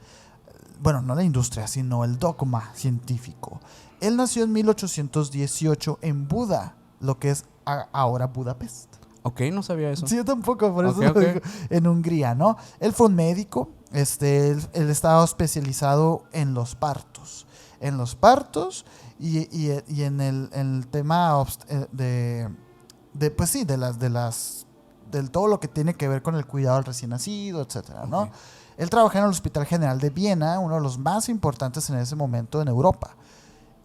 Bueno, no la industria, sino el dogma científico. Él nació en 1818 en Buda, lo que es ahora Budapest. Ok, no sabía eso. Sí, yo tampoco, por eso Okay, lo digo, en Hungría, ¿no? Él fue un médico, él estaba especializado en los partos. En los partos y en el tema pues sí, del todo lo que tiene que ver con el cuidado del recién nacido, etcétera, ¿no? Okay. Él trabajaba en el Hospital General de Viena, uno de los más importantes en ese momento en Europa.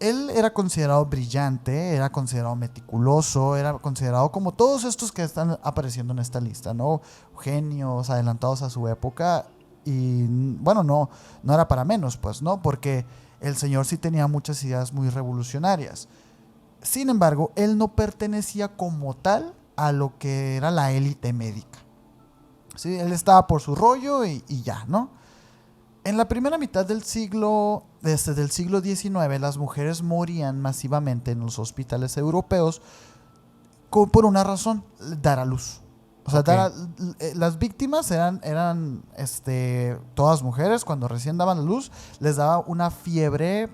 Él era considerado brillante, era considerado meticuloso, era considerado como todos estos que están apareciendo en esta lista, ¿no? Genios, adelantados a su época. Y bueno, no era para menos, pues, ¿no? Porque el señor sí tenía muchas ideas muy revolucionarias. Sin embargo, él no pertenecía como tal a lo que era la élite médica. ¿Sí? Él estaba por su rollo y ya, ¿no? En la primera mitad del siglo, desde el siglo XIX, las mujeres morían masivamente en los hospitales europeos por una razón: dar a luz. O sea, las víctimas eran todas mujeres. Cuando recién daban a luz, les daba una fiebre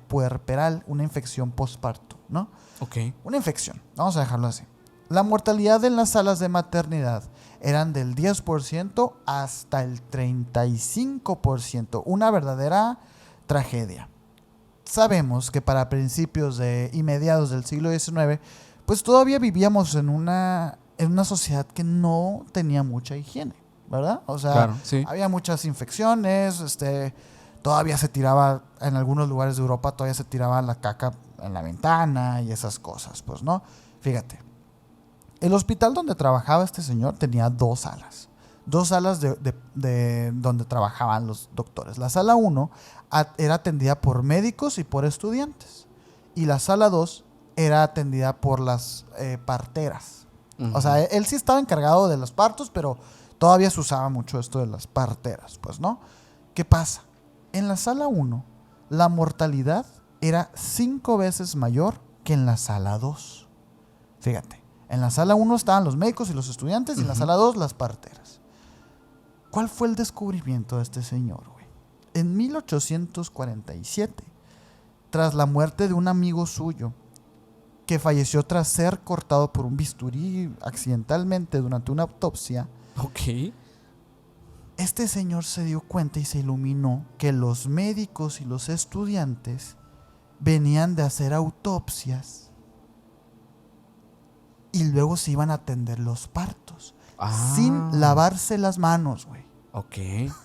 puerperal, una infección postparto, ¿no? Ok. Una infección, vamos a dejarlo así. La mortalidad en las salas de maternidad eran del 10% hasta el 35%. Una verdadera tragedia. Sabemos que para principios y mediados del siglo XIX, pues todavía vivíamos en una sociedad que no tenía mucha higiene, ¿verdad? O sea, claro, sí. Había muchas infecciones, todavía se tiraba, en algunos lugares de Europa todavía se tiraba la caca en la ventana y esas cosas, pues, ¿no? Fíjate. El hospital donde trabajaba este señor tenía 2 salas. 2 salas de donde trabajaban los doctores. La sala 1 era atendida por médicos y por estudiantes. Y la sala 2 era atendida por las parteras. Uh-huh. O sea, él sí estaba encargado de los partos, pero todavía se usaba mucho esto de las parteras, pues, ¿no? ¿Qué pasa? En la sala 1, la mortalidad era 5 veces mayor que en la sala 2. Fíjate, en la sala 1 estaban los médicos y los estudiantes, y en la sala 2 las parteras. ¿Cuál fue el descubrimiento de este señor, güey? En 1847, tras la muerte de un amigo suyo, que falleció tras ser cortado por un bisturí accidentalmente durante una autopsia, Ok. este señor se dio cuenta y se iluminó que los médicos y los estudiantes venían de hacer autopsias y luego se iban a atender los partos sin lavarse las manos, güey. Ok.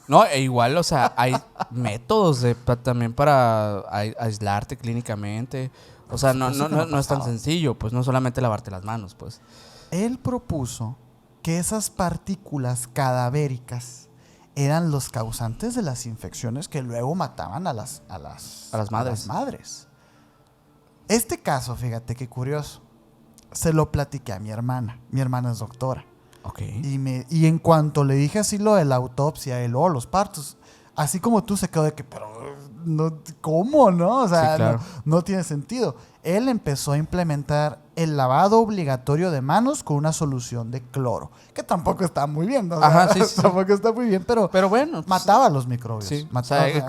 No, e igual, o sea, hay métodos también para aislarte clínicamente. O sea, no es tan sencillo, pues no solamente lavarte las manos, pues. Él propuso que esas partículas cadavéricas eran los causantes de las infecciones que luego mataban a las madres. Este caso, fíjate qué curioso, se lo platiqué a mi hermana. Mi hermana es doctora. Ok. Y en cuanto le dije así lo de la autopsia y luego los partos, así como tú, se quedó de que, pero, no, ¿cómo, no? O sea, Sí, claro. no tiene sentido. Él empezó a implementar el lavado obligatorio de manos con una solución de cloro, que tampoco está muy bien, ¿no? O sea, Ajá, sí. tampoco está muy bien, pero bueno, mataba a los microbios. sí. Mataba, O sea, el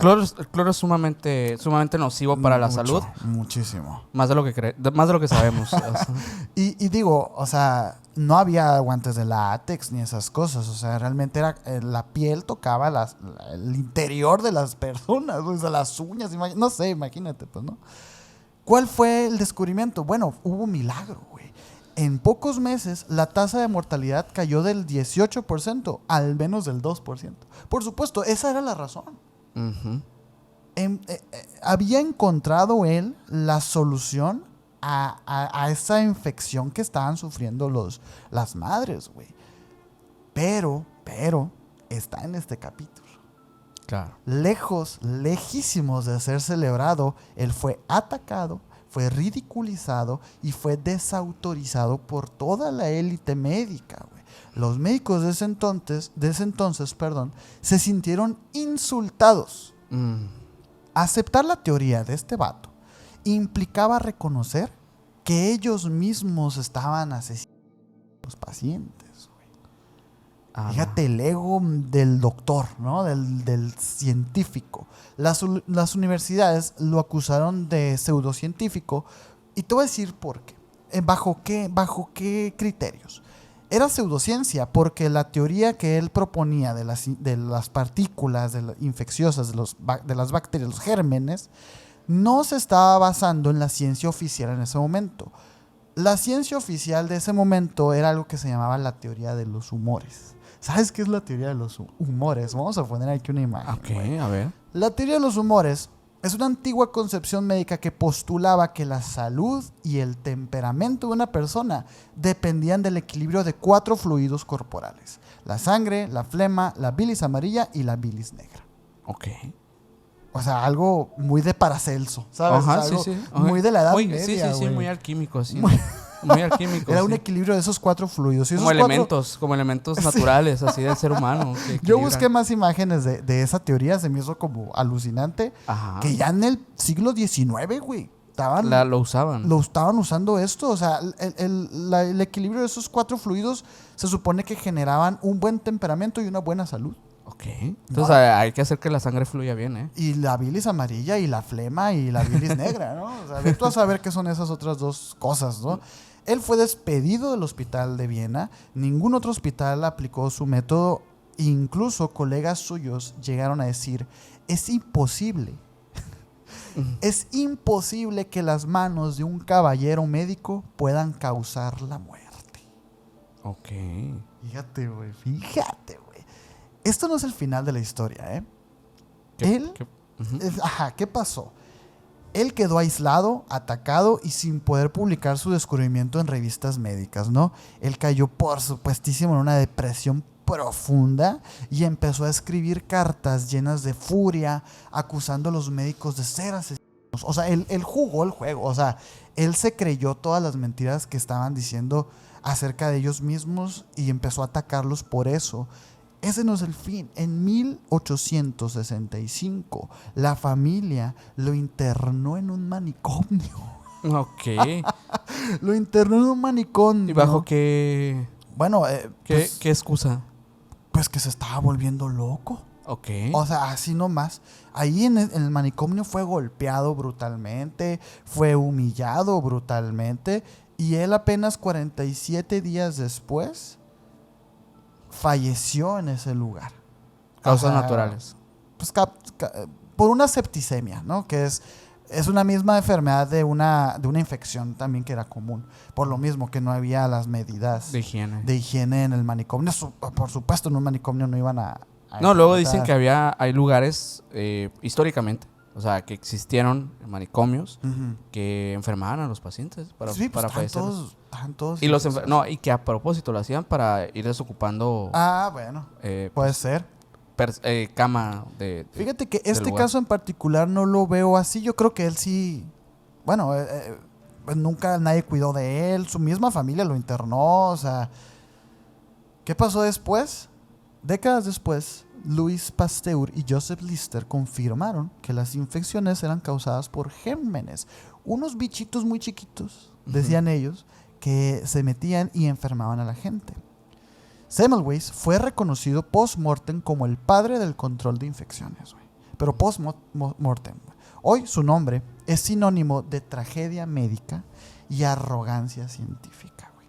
cloro es sumamente nocivo para la salud. Muchísimo. Más de lo que sabemos. O sea. Y digo, o sea, no había guantes de látex ni esas cosas. O sea, realmente era la piel tocaba el interior de las personas, o sea, las uñas, no sé, imagínate, pues, ¿no? ¿Cuál fue el descubrimiento? Bueno, hubo un milagro, güey. En pocos meses, la tasa de mortalidad cayó del 18% al menos del 2%. Por supuesto, esa era la razón. Uh-huh. Había encontrado él la solución a esa infección que estaban sufriendo las madres, güey. Pero, está en este capítulo. Claro. Lejísimos de ser celebrado, él fue atacado, fue ridiculizado y fue desautorizado por toda la élite médica, güey. Los médicos de ese entonces, se sintieron insultados. Aceptar la teoría de este vato implicaba reconocer que ellos mismos estaban asesinando a los pacientes. Fíjate el ego del doctor, ¿no? Del científico. Las universidades lo acusaron de pseudocientífico y te voy a decir por qué. ¿Bajo qué criterios? Era pseudociencia porque la teoría que él proponía de las partículas infecciosas, de las bacterias, los gérmenes, no se estaba basando en la ciencia oficial en ese momento. La ciencia oficial de ese momento era algo que se llamaba la teoría de los humores. ¿Sabes qué es la teoría de los humores? Vamos a poner aquí una imagen. Ok, a ver. La teoría de los humores es una antigua concepción médica que postulaba que la salud y el temperamento de una persona dependían del equilibrio de 4 fluidos corporales: la sangre, la flema, la bilis amarilla y la bilis negra. Ok. O sea, algo muy de Paracelso, ¿sabes? Ajá, algo sí. muy de la Edad Media, Sí, güey. muy alquímico, así. Muy alquímico. Era un equilibrio de esos 4 fluidos. Y como esos elementos naturales, así del ser humano. Yo busqué más imágenes de esa teoría, se me hizo como alucinante. Ajá. Que ya en el siglo XIX, güey, lo usaban. Lo estaban usando esto. O sea, el equilibrio de esos 4 fluidos se supone que generaban un buen temperamento y una buena salud. Ok. Entonces hay que hacer que la sangre fluya bien, ¿eh? Y la bilis amarilla y la flema y la bilis negra, ¿no? O sea, ve tú a saber qué son esas otras 2 cosas, ¿no? Él fue despedido del hospital de Viena. Ningún otro hospital aplicó su método. Incluso colegas suyos llegaron a decir: es imposible. Es imposible que las manos de un caballero médico puedan causar la muerte. Ok. Fíjate, güey. Esto no es el final de la historia, ¿eh? ¿Qué pasó? Él quedó aislado, atacado y sin poder publicar su descubrimiento en revistas médicas, ¿no? Él cayó, por supuestísimo, en una depresión profunda y empezó a escribir cartas llenas de furia, acusando a los médicos de ser asesinos. O sea, él jugó el juego. O sea, él se creyó todas las mentiras que estaban diciendo acerca de ellos mismos y empezó a atacarlos por eso. ese no es el fin. En 1865, la familia lo internó en un manicomio. Ok. Lo internó en un manicomio. ¿Y bajo qué, Bueno, qué excusa? pues que se estaba volviendo loco. Ok. O sea, así nomás. Ahí en el manicomio fue golpeado brutalmente, fue humillado brutalmente, y él apenas 47 días después falleció en ese lugar. Causas O sea, naturales. Pues, por una septicemia, ¿no? Que es una misma enfermedad de una infección también que era común. Por lo mismo que no había las medidas De higiene. de higiene en el manicomio. Por supuesto, en un manicomio no iban a No, luego encontrar- dicen que hay lugares históricamente, o sea, que existieron manicomios Ujú. que enfermaban a los pacientes para, Sí, pues para fallecer. estaban todos Y infeccionados. y que a propósito lo hacían para ir desocupando Bueno, eh, puede ser. cama de Fíjate que del este lugar. caso en particular no lo veo así. Yo creo que él sí, bueno, pues nunca nadie cuidó de él. Su misma familia lo internó. O sea, ¿qué pasó después? Décadas después, Louis Pasteur y Joseph Lister confirmaron que las infecciones eran causadas por gérmenes, unos bichitos muy chiquitos, decían ellos, que se metían y enfermaban a la gente. Semmelweis fue reconocido post-mortem como el padre del control de infecciones, güey. Pero post-mortem. Hoy su nombre es sinónimo de tragedia médica y arrogancia científica, güey.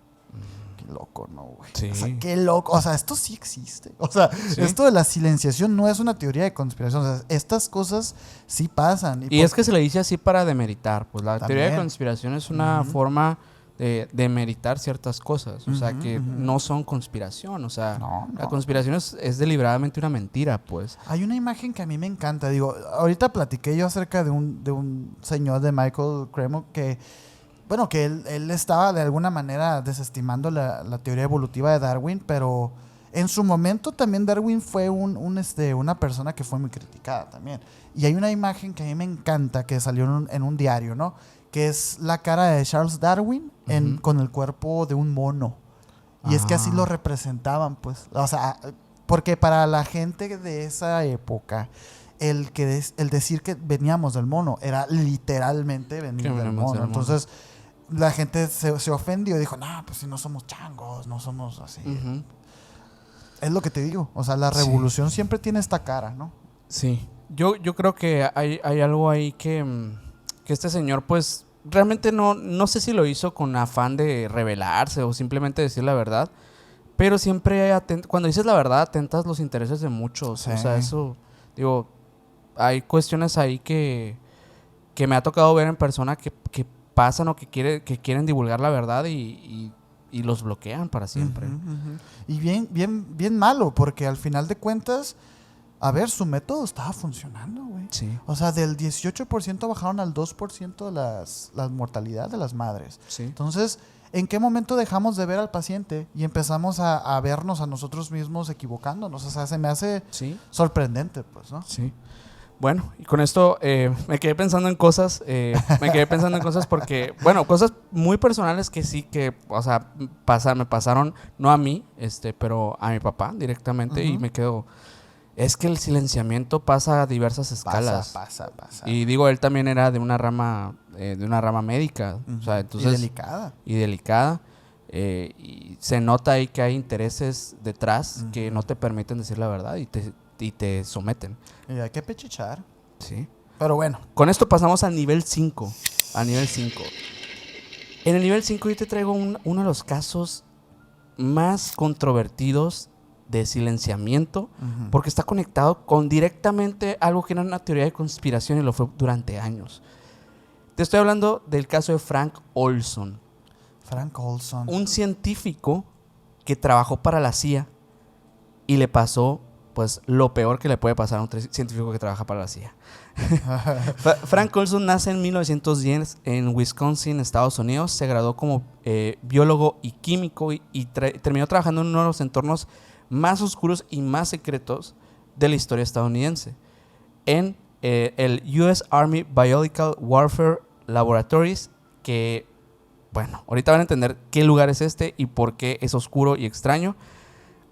Qué loco, ¿no, güey? Sí. O sea, qué loco. O sea, esto sí existe. O sea, Sí. esto de la silenciación no es una teoría de conspiración. O sea, estas cosas sí pasan. Y es que se le dice así para demeritar, pues la teoría de También. conspiración es una forma de demeritar ciertas cosas, o sea, que no son conspiración, o sea, No, la no. conspiración es deliberadamente una mentira, pues. Hay una imagen que a mí me encanta. Digo, ahorita platiqué yo acerca de un señor de Michael Cremo que, bueno, que él estaba de alguna manera desestimando la teoría evolutiva de Darwin, pero en su momento también Darwin fue una persona que fue muy criticada también. Y hay una imagen que a mí me encanta que salió en un diario, ¿no? Que es la cara de Charles Darwin con el cuerpo de un mono. Y es que así lo representaban, pues. O sea, porque para la gente de esa época, el decir que veníamos del mono era literalmente venir del mono. Entonces, la gente se ofendió y dijo, no, pues si no somos changos, no somos así. Es lo que te digo. O sea, la revolución siempre tiene esta cara, ¿no? Sí. Yo creo que hay algo ahí que este señor, pues, realmente no sé si lo hizo con afán de rebelarse o simplemente decir la verdad, pero siempre cuando dices la verdad atentas los intereses de muchos. Sí. O sea, eso, digo, hay cuestiones ahí que me ha tocado ver en persona que pasan o que quieren divulgar la verdad y los bloquean para siempre. Y bien malo, porque al final de cuentas, a ver, su método estaba funcionando, güey. Sí. O sea, del 18% bajaron al 2% la mortalidad de las madres. Sí. Entonces, ¿en qué momento dejamos de ver al paciente y empezamos a vernos a nosotros mismos equivocándonos? O sea, se me hace sorprendente, pues, ¿no? Sí. Bueno, y con esto me quedé pensando en cosas, porque, bueno, cosas muy personales que sí que, o sea, me pasaron, no a mí, pero a mi papá directamente y me quedo... Es que el silenciamiento pasa a diversas escalas. Pasa. Y digo, él también era de una rama médica. O sea, entonces, y delicada. Y se nota ahí que hay intereses detrás que no te permiten decir la verdad y te someten. Y hay que pechichar. Sí. Pero bueno. Con esto pasamos al nivel 5. En el nivel 5 yo te traigo uno de los casos más controvertidos de silenciamiento, porque está conectado con directamente algo que era una teoría de conspiración y lo fue durante años. Te estoy hablando del caso de Frank Olson. Un científico que trabajó para la CIA y le pasó pues lo peor que le puede pasar a un científico que trabaja para la CIA. Frank Olson nace en 1910 en Wisconsin, Estados Unidos. Se graduó como biólogo y químico y terminó trabajando en uno de los entornos más oscuros y más secretos de la historia estadounidense, en el US Army Biological Warfare Laboratories, que, bueno, ahorita van a entender qué lugar es y por qué es oscuro y extraño.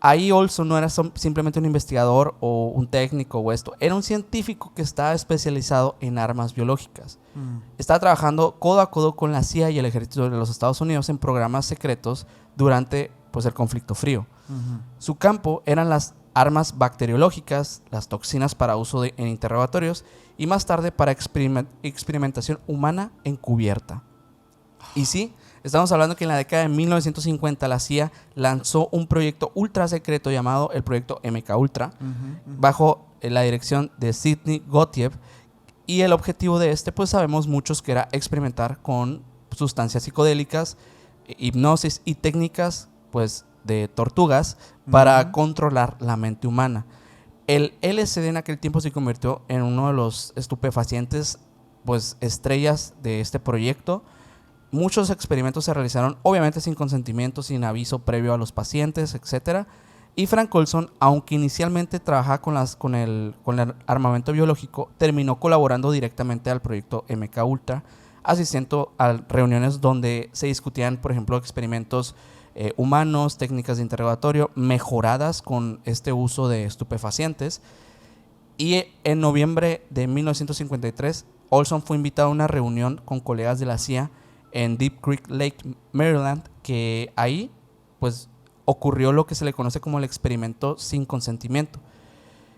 ahí Olson no era simplemente un investigador o un técnico o esto, era un científico que estaba especializado en armas biológicas. Estaba trabajando codo a codo con la CIA y el ejército de los Estados Unidos en programas secretos durante pues, el conflicto frío. Su campo eran las armas bacteriológicas, las toxinas para uso en interrogatorios y más tarde para experimentación humana encubierta. Y sí, estamos hablando que en la década de 1950 la CIA lanzó un proyecto ultra secreto llamado el proyecto MKUltra bajo la dirección de Sidney Gottlieb, y el objetivo de pues sabemos muchos que era experimentar con sustancias psicodélicas, hipnosis y técnicas pues de tortugas para controlar la mente humana. El LSD en aquel tiempo se convirtió en uno de los estupefacientes pues estrellas de este proyecto. Muchos experimentos se realizaron obviamente sin consentimiento, sin aviso previo a los pacientes, etc. Y Frank Olson, aunque inicialmente trabajaba con el armamento biológico, terminó colaborando directamente al proyecto MKUltra, asistiendo a reuniones donde se discutían, por ejemplo, experimentos humanos, técnicas de interrogatorio mejoradas con este uso de estupefacientes. Y en noviembre de 1953, Olson fue invitado a una reunión con colegas de la CIA en Deep Creek Lake, Maryland, que ahí pues ocurrió lo que se le conoce como el experimento sin consentimiento.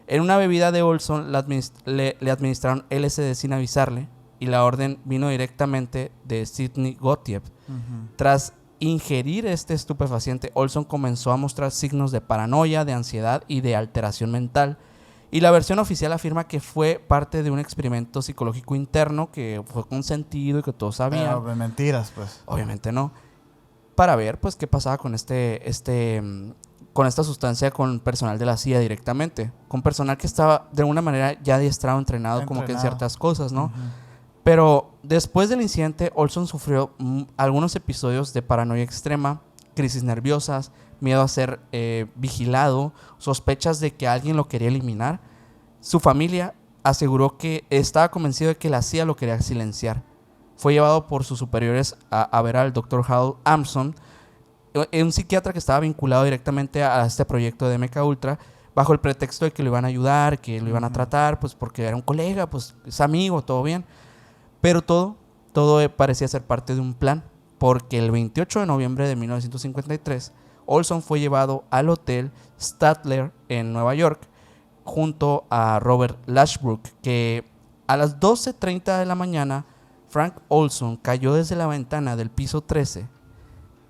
En una bebida de Olson le administraron LSD sin avisarle, y la orden vino directamente de Sidney Gottlieb. Tras ingerir este estupefaciente, Olson comenzó a mostrar signos de paranoia, de ansiedad y de alteración mental. Y la versión oficial afirma que fue parte de un experimento psicológico interno que fue consentido y que todos sabían. Pero mentiras, pues. Obviamente no. Para ver, pues, qué pasaba con con esta sustancia con personal de la CIA directamente. Con personal que estaba de alguna manera ya adiestrado, entrenado como que en ciertas cosas, ¿no? Pero después del incidente, Olson sufrió algunos episodios de paranoia extrema, crisis nerviosas, miedo a ser vigilado, sospechas de que alguien lo quería eliminar. Su familia aseguró que estaba convencido de que la CIA lo quería silenciar. Fue llevado por sus superiores a ver al Dr. Hal Armstrong, un psiquiatra que estaba vinculado directamente a este proyecto de MKUltra, bajo el pretexto de que lo iban a ayudar, que lo iban a tratar, pues porque era un colega, pues es amigo, todo bien. Pero todo parecía ser parte de un plan, porque el 28 de noviembre de 1953, Olson fue llevado al Hotel Statler en Nueva York junto a Robert Lashbrook, que a las 12:30 de la mañana Frank Olson cayó desde la ventana del piso 13,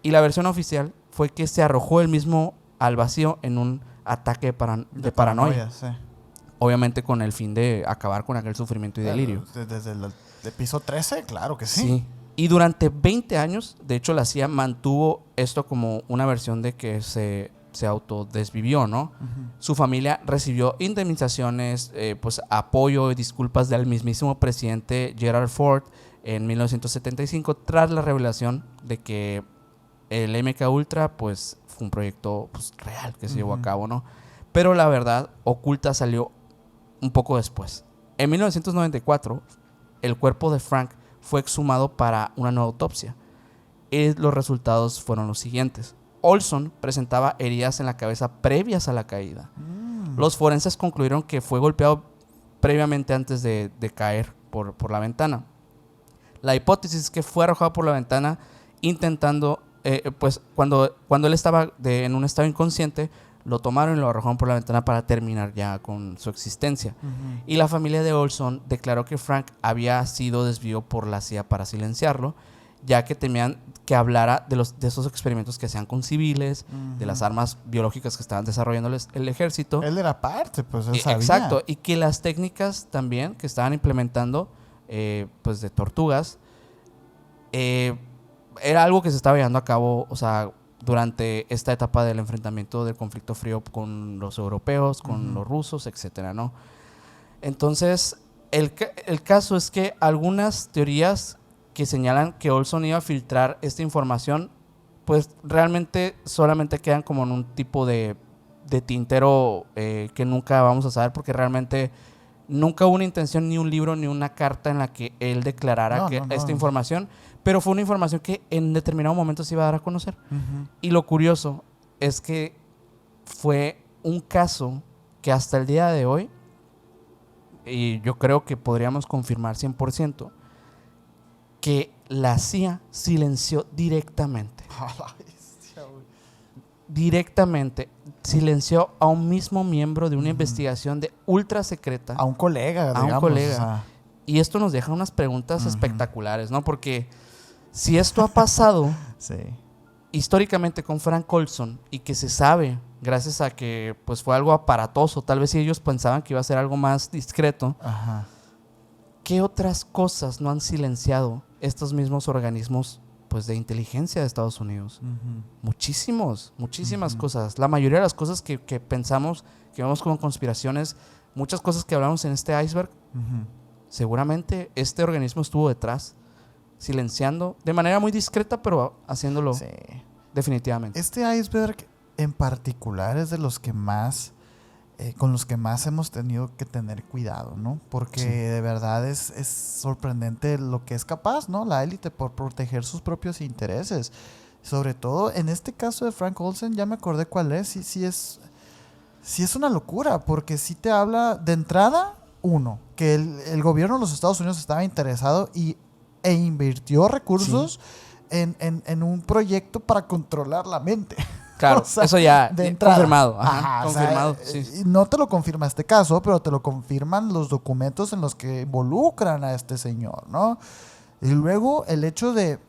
y la versión oficial fue que se arrojó él mismo al vacío en un ataque de paranoia. Sí. Obviamente con el fin de acabar con aquel sufrimiento y delirio. Desde el piso 13, claro que sí. Sí. Y durante 20 años, de hecho, la CIA mantuvo esto como una versión de que se autodesvivió, ¿no? Su familia recibió indemnizaciones, pues apoyo y disculpas del mismísimo presidente Gerald Ford en 1975 tras la revelación de que el MKUltra pues fue un proyecto pues, real que se llevó a cabo, ¿no? Pero la verdad oculta salió un poco después. En 1994, el cuerpo de Frank fue exhumado para una nueva autopsia. Y los resultados fueron los siguientes. Olson presentaba heridas en la cabeza previas a la caída. Los forenses concluyeron que fue golpeado previamente antes de caer por la ventana. La hipótesis es que fue arrojado por la ventana intentando, pues cuando él estaba en un estado inconsciente, lo tomaron y lo arrojaron por la ventana para terminar ya con su existencia. Y la familia de Olson declaró que Frank había sido desviado por la CIA para silenciarlo, ya que temían que hablara de esos experimentos que hacían con civiles, de las armas biológicas que estaban desarrollando el ejército. Él era parte, pues él sabía. Exacto, y que las técnicas también que estaban implementando, pues de tortugas, era algo que se estaba llevando a cabo, o sea, durante esta etapa del enfrentamiento del conflicto frío con los europeos, con los rusos, etcétera, ¿no? Entonces, el caso es que algunas teorías que señalan que Olson iba a filtrar esta información, pues realmente solamente quedan como en un tipo de tintero que nunca vamos a saber, porque realmente nunca hubo una intención, ni un libro, ni una carta en la que él declarara esta información, pero fue una información que en determinado momento se iba a dar a conocer. Y lo curioso es que fue un caso que hasta el día de hoy, y yo creo que podríamos confirmar 100%, que la CIA silenció directamente. Directamente silenció a un mismo miembro de una investigación de ultra secreta. A un colega, digamos. A un colega. O sea, y esto nos deja unas preguntas espectaculares, ¿no? Porque si esto ha pasado sí. históricamente con Frank Olson y que se sabe, gracias a que pues fue algo aparatoso, tal vez si ellos pensaban que iba a ser algo más discreto, Ajá. ¿qué otras cosas no han silenciado estos mismos organismos pues de inteligencia de Estados Unidos? Muchísimas cosas. La mayoría de las cosas que pensamos, que vemos como conspiraciones, muchas cosas que hablamos en este iceberg, seguramente este organismo estuvo detrás, silenciando de manera muy discreta, pero haciéndolo Sí. definitivamente. Este iceberg en particular es de los que más, con los que más hemos tenido que tener cuidado, ¿no? Porque Sí. de verdad es sorprendente lo que es capaz, ¿no? La élite por proteger sus propios intereses. Sobre todo en este caso de Frank Olson, ya me acordé cuál es. Sí es una locura, porque sí te habla de entrada, uno, que el gobierno de los Estados Unidos estaba interesado e invirtió recursos en un proyecto para controlar la mente. Claro, O sea, eso ya de entrada. confirmado. Ajá, Confirmado, o sea, sí. no te lo confirma este caso, pero te lo confirman los documentos en los que involucran a este señor, ¿no? Y luego el hecho de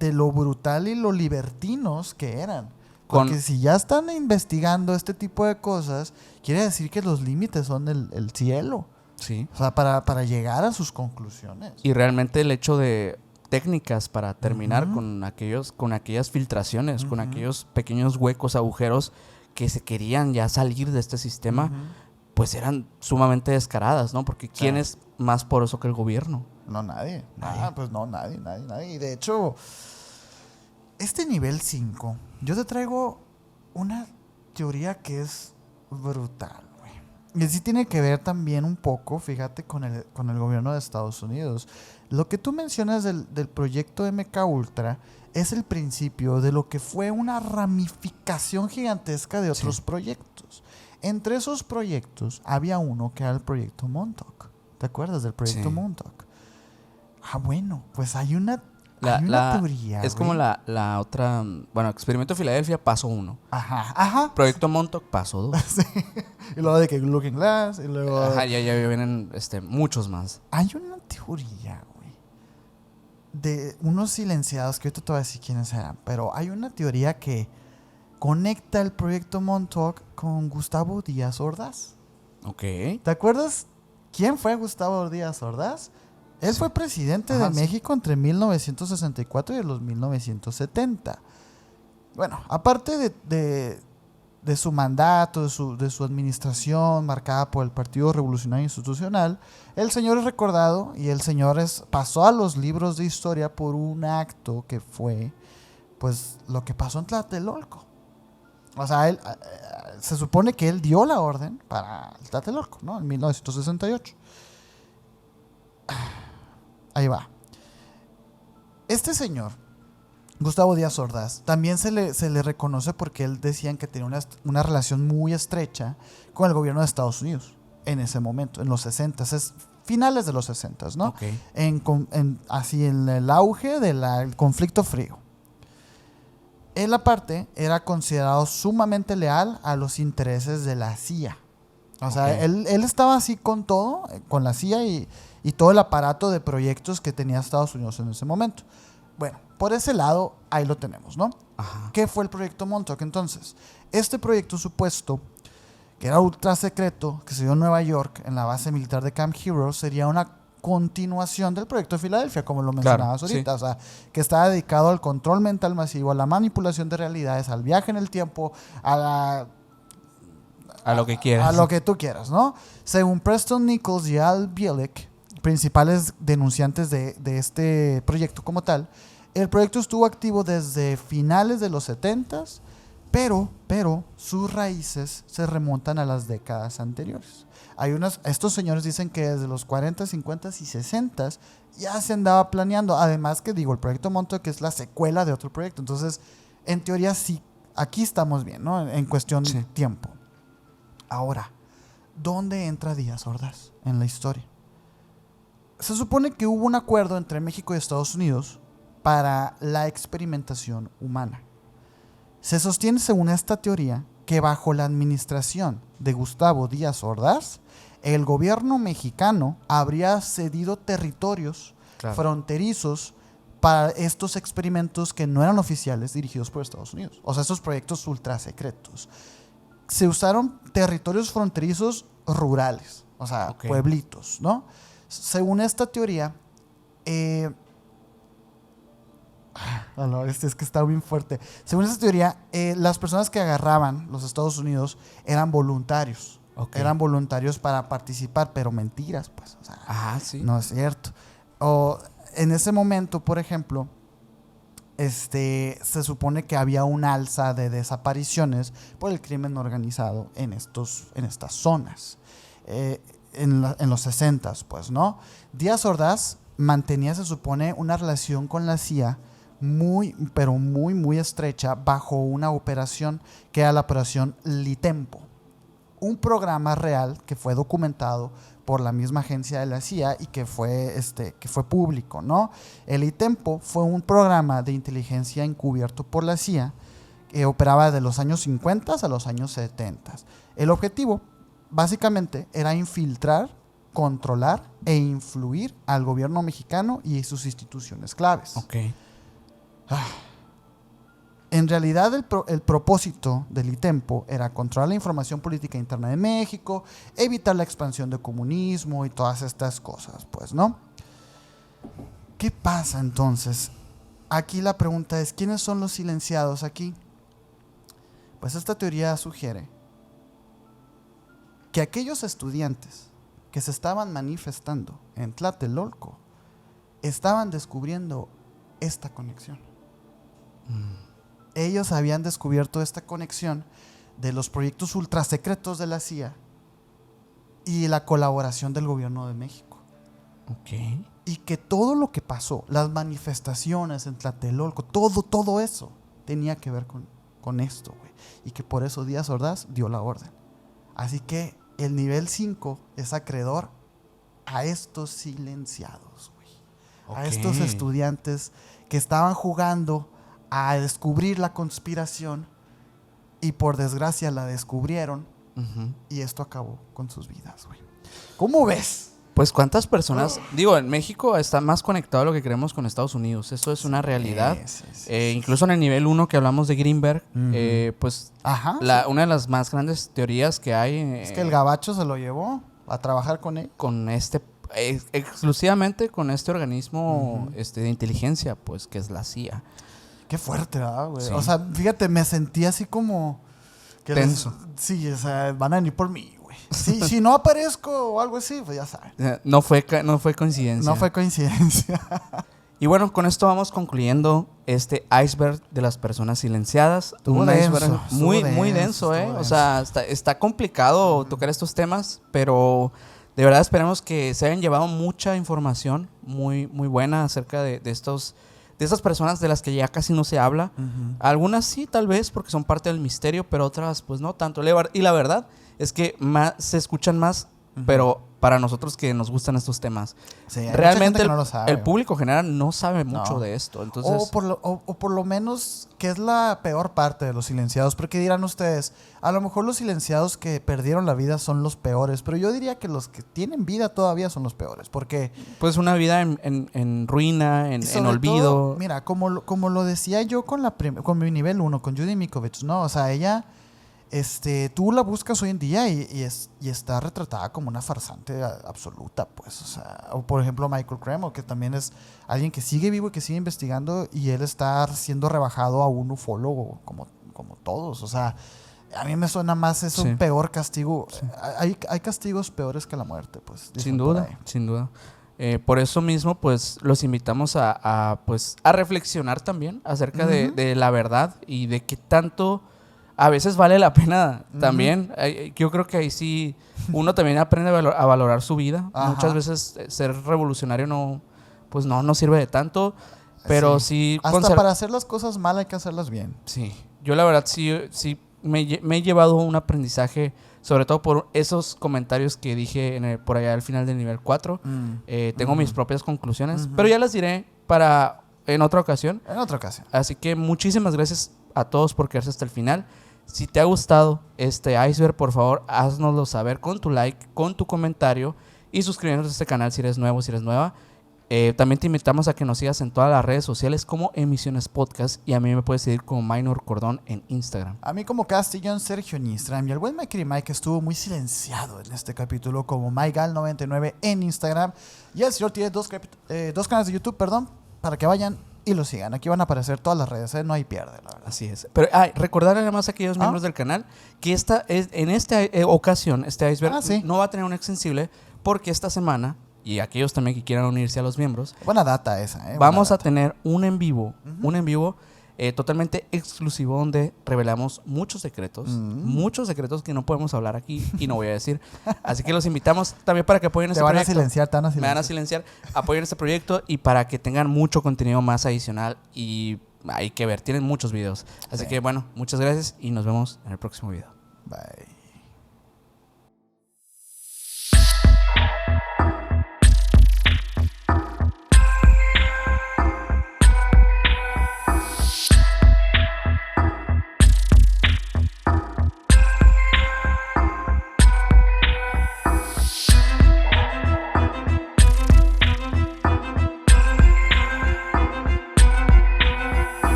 lo brutal y lo libertinos que eran. Porque si ya están investigando este tipo de cosas, quiere decir que los límites son el cielo. Sí. O sea, para llegar a sus conclusiones. Y realmente el hecho de técnicas para terminar con aquellas filtraciones, con aquellos pequeños huecos, agujeros que se querían ya salir de este sistema, pues eran sumamente descaradas, ¿no? Porque ¿quién es más poroso que el gobierno? No, nadie. Pues no, nadie. Y de hecho, este nivel 5, yo te traigo una teoría que es brutal, güey. Y sí tiene que ver también un poco, fíjate, con el gobierno de Estados Unidos. Lo que tú mencionas del proyecto MK Ultra es el principio de lo que fue una ramificación gigantesca de otros proyectos. Entre esos proyectos había uno que era el proyecto Montauk. ¿Te acuerdas del proyecto Montauk? Ah, bueno, pues hay una teoría. Es güey. como la otra, bueno, Experimento Filadelfia, paso 1. Ajá. Proyecto Montauk, paso 2. Sí. Y luego de que Looking Glass, y luego... Ajá, ya vienen muchos más. Hay una teoría, güey, de unos silenciados, que ahorita te voy a decir quiénes eran, pero hay una teoría que conecta el proyecto Montauk con Gustavo Díaz Ordaz. Ok. ¿Te acuerdas quién fue Gustavo Díaz Ordaz? Él fue presidente de México entre 1964 y los 1970. Bueno, aparte de su mandato, de su administración marcada por el Partido Revolucionario Institucional, el señor es recordado y el señor pasó a los libros de historia por un acto que fue, pues, lo que pasó en Tlatelolco. O sea, se supone que él dio la orden para el Tlatelolco, ¿no? En 1968. Ahí va. Este señor, Gustavo Díaz Ordaz, también se le reconoce porque él decían que tenía una relación muy estrecha con el gobierno de Estados Unidos en ese momento, en los 60, finales de los 60, ¿no? Okay. Así en el auge del conflicto frío. Él aparte era considerado sumamente leal a los intereses de la CIA. O sea, él estaba así con todo, con la CIA y todo el aparato de proyectos que tenía Estados Unidos en ese momento. Bueno, por ese lado, ahí lo tenemos, ¿no? Ajá. ¿Qué fue el proyecto Montauk entonces? Este proyecto supuesto, que era ultra secreto, que se dio en Nueva York, en la base militar de Camp Hero, sería una continuación del proyecto de Filadelfia, como lo mencionabas ahorita. Sí. O sea, que estaba dedicado al control mental masivo, a la manipulación de realidades, al viaje en el tiempo, a lo que quieras. A lo que tú quieras, ¿no? Según Preston Nichols y Al Bielek, principales denunciantes de este proyecto como tal, el proyecto estuvo activo desde finales de los 70s, pero sus raíces se remontan a las décadas anteriores. Estos señores dicen que desde los 40, 50 y 60 ya se andaba planeando. Además que el proyecto Montauk es la secuela de otro proyecto. Entonces, en teoría sí aquí estamos bien, ¿no? En cuestión Sí. de tiempo. Ahora, ¿dónde entra Díaz Ordaz en la historia? Se supone que hubo un acuerdo entre México y Estados Unidos para la experimentación humana. Se sostiene, según esta teoría, que bajo la administración de Gustavo Díaz Ordaz, el gobierno mexicano habría cedido territorios Claro. fronterizos para estos experimentos que no eran oficiales dirigidos por Estados Unidos. O sea, estos proyectos ultra secretos. Se usaron territorios fronterizos rurales, o sea, Ok. pueblitos, ¿no? Según esta teoría, es que está bien fuerte. Según esta teoría, las personas que agarraban los Estados Unidos eran voluntarios. Ok. Eran voluntarios para participar, pero mentiras, pues. O sea, Ajá, sí. no es cierto. O en ese momento, por ejemplo, se supone que había un alza de desapariciones por el crimen organizado en estas zonas. En los 60s, pues, ¿no? Díaz Ordaz mantenía, se supone, una relación con la CIA muy, pero muy, muy estrecha bajo una operación que era la operación Litempo. Un programa real que fue documentado por la misma agencia de la CIA y que fue público, ¿no? El Litempo fue un programa de inteligencia encubierto por la CIA que operaba de los años 50 a los años 70. El objetivo, básicamente, era infiltrar, controlar e influir al gobierno mexicano y sus instituciones claves. Ok. En realidad, el propósito del ITEMPO era controlar la información política interna de México, evitar la expansión del comunismo y todas estas cosas, pues, ¿no? ¿Qué pasa entonces? Aquí la pregunta es, ¿quiénes son los silenciados aquí? Pues esta teoría sugiere que aquellos estudiantes que se estaban manifestando en Tlatelolco estaban descubriendo esta conexión. Ellos habían descubierto esta conexión de los proyectos ultrasecretos de la CIA y la colaboración del gobierno de México. Ok. Y que todo lo que pasó, las manifestaciones en Tlatelolco, todo eso tenía que ver con esto, güey. Y que por eso Díaz Ordaz dio la orden. Así que el nivel 5 es acreedor a estos silenciados, güey. A estos estudiantes que estaban jugando a descubrir la conspiración y por desgracia la descubrieron y esto acabó con sus vidas, güey. ¿Cómo ves? Pues cuántas personas, digo, en México está más conectado a lo que creemos con Estados Unidos, eso es una realidad. Sí. Incluso en el nivel 1 que hablamos de Greenberg, pues Ajá, una de las más grandes teorías que hay es que el gabacho se lo llevó a trabajar con él. con exclusivamente con este organismo de inteligencia, pues que es la CIA. Qué fuerte, ¿verdad, güey? Sí. O sea, fíjate, me sentí así como que tenso. Sí, o sea, van a venir por mí, güey. Si no aparezco o algo así, pues ya saben. No fue coincidencia. No fue coincidencia. Y bueno, con esto vamos concluyendo este iceberg de las personas silenciadas. Estuvo Un denso, iceberg muy denso, ¿eh? estuvo O sea, está complicado tocar estos temas, pero de verdad esperemos que se hayan llevado mucha información muy, muy buena acerca de estas personas de las que ya casi no se habla. Algunas sí, tal vez, porque son parte del misterio, pero otras, pues no tanto. Y la verdad es que se escuchan más, pero para nosotros que nos gustan estos temas. Sí, hay realmente mucha gente que no lo sabe. el público general no sabe mucho No. de esto. Entonces, O por lo menos, que es la peor parte de los silenciados. Porque dirán ustedes, a lo mejor los silenciados que perdieron la vida son los peores. Pero yo diría que los que tienen vida todavía son los peores. Porque pues una vida en ruina, en sobre olvido. todo, mira, como lo decía yo con mi nivel 1, con Judy Mikovits, ¿no? O sea, ella, tú la buscas hoy en día y está retratada como una farsante absoluta, pues. O sea, o por ejemplo Michael Cremo, que también es alguien que sigue vivo y que sigue investigando y él está siendo rebajado a un ufólogo como todos. O sea, a mí me suena más eso Sí. un peor castigo. Sí. Hay castigos peores que la muerte, pues. Sin dicen por duda, ahí. sin duda. Por eso mismo, pues, los invitamos a reflexionar también acerca de la verdad y de qué tanto a veces vale la pena también. Yo creo que ahí sí uno también aprende a valorar su vida. Ajá. Muchas veces ser revolucionario no sirve de tanto, pero sí, Hasta para hacer las cosas mal hay que hacerlas bien. sí, yo la verdad sí me he llevado un aprendizaje, sobre todo por esos comentarios que dije por allá al final del nivel 4. Tengo mis propias conclusiones, pero ya las diré en otra ocasión. En otra ocasión. Así que muchísimas gracias a todos por quedarse hasta el final. Si te ha gustado este iceberg, por favor, haznoslo saber con tu like, con tu comentario y suscribiéndote a este canal si eres nuevo, si eres nueva. También te invitamos a que nos sigas en todas las redes sociales como Emisiones Podcast, y a mí me puedes seguir como Minor Cordón en Instagram. A mí como Castillón Sergio en Instagram, y el buen Mike y Mike estuvo muy silenciado en este capítulo como MyGal99 en Instagram, y el señor tiene dos canales de YouTube, para que vayan y lo sigan. Aquí van a aparecer todas las redes, no hay pierde, la verdad. Así es. Pero recordar además a aquellos miembros del canal que en esta ocasión, este iceberg no va a tener un extensible, porque esta semana, y aquellos también que quieran unirse a los miembros, buena data esa, vamos a tener un en vivo, totalmente exclusivo, donde revelamos muchos secretos que no podemos hablar aquí y no voy a decir. Así que los invitamos también para que apoyen este proyecto. Me van a silenciar. Apoyen este proyecto y para que tengan mucho contenido más adicional, y hay que ver, tienen muchos videos. Así que bueno, muchas gracias y nos vemos en el próximo video. Bye.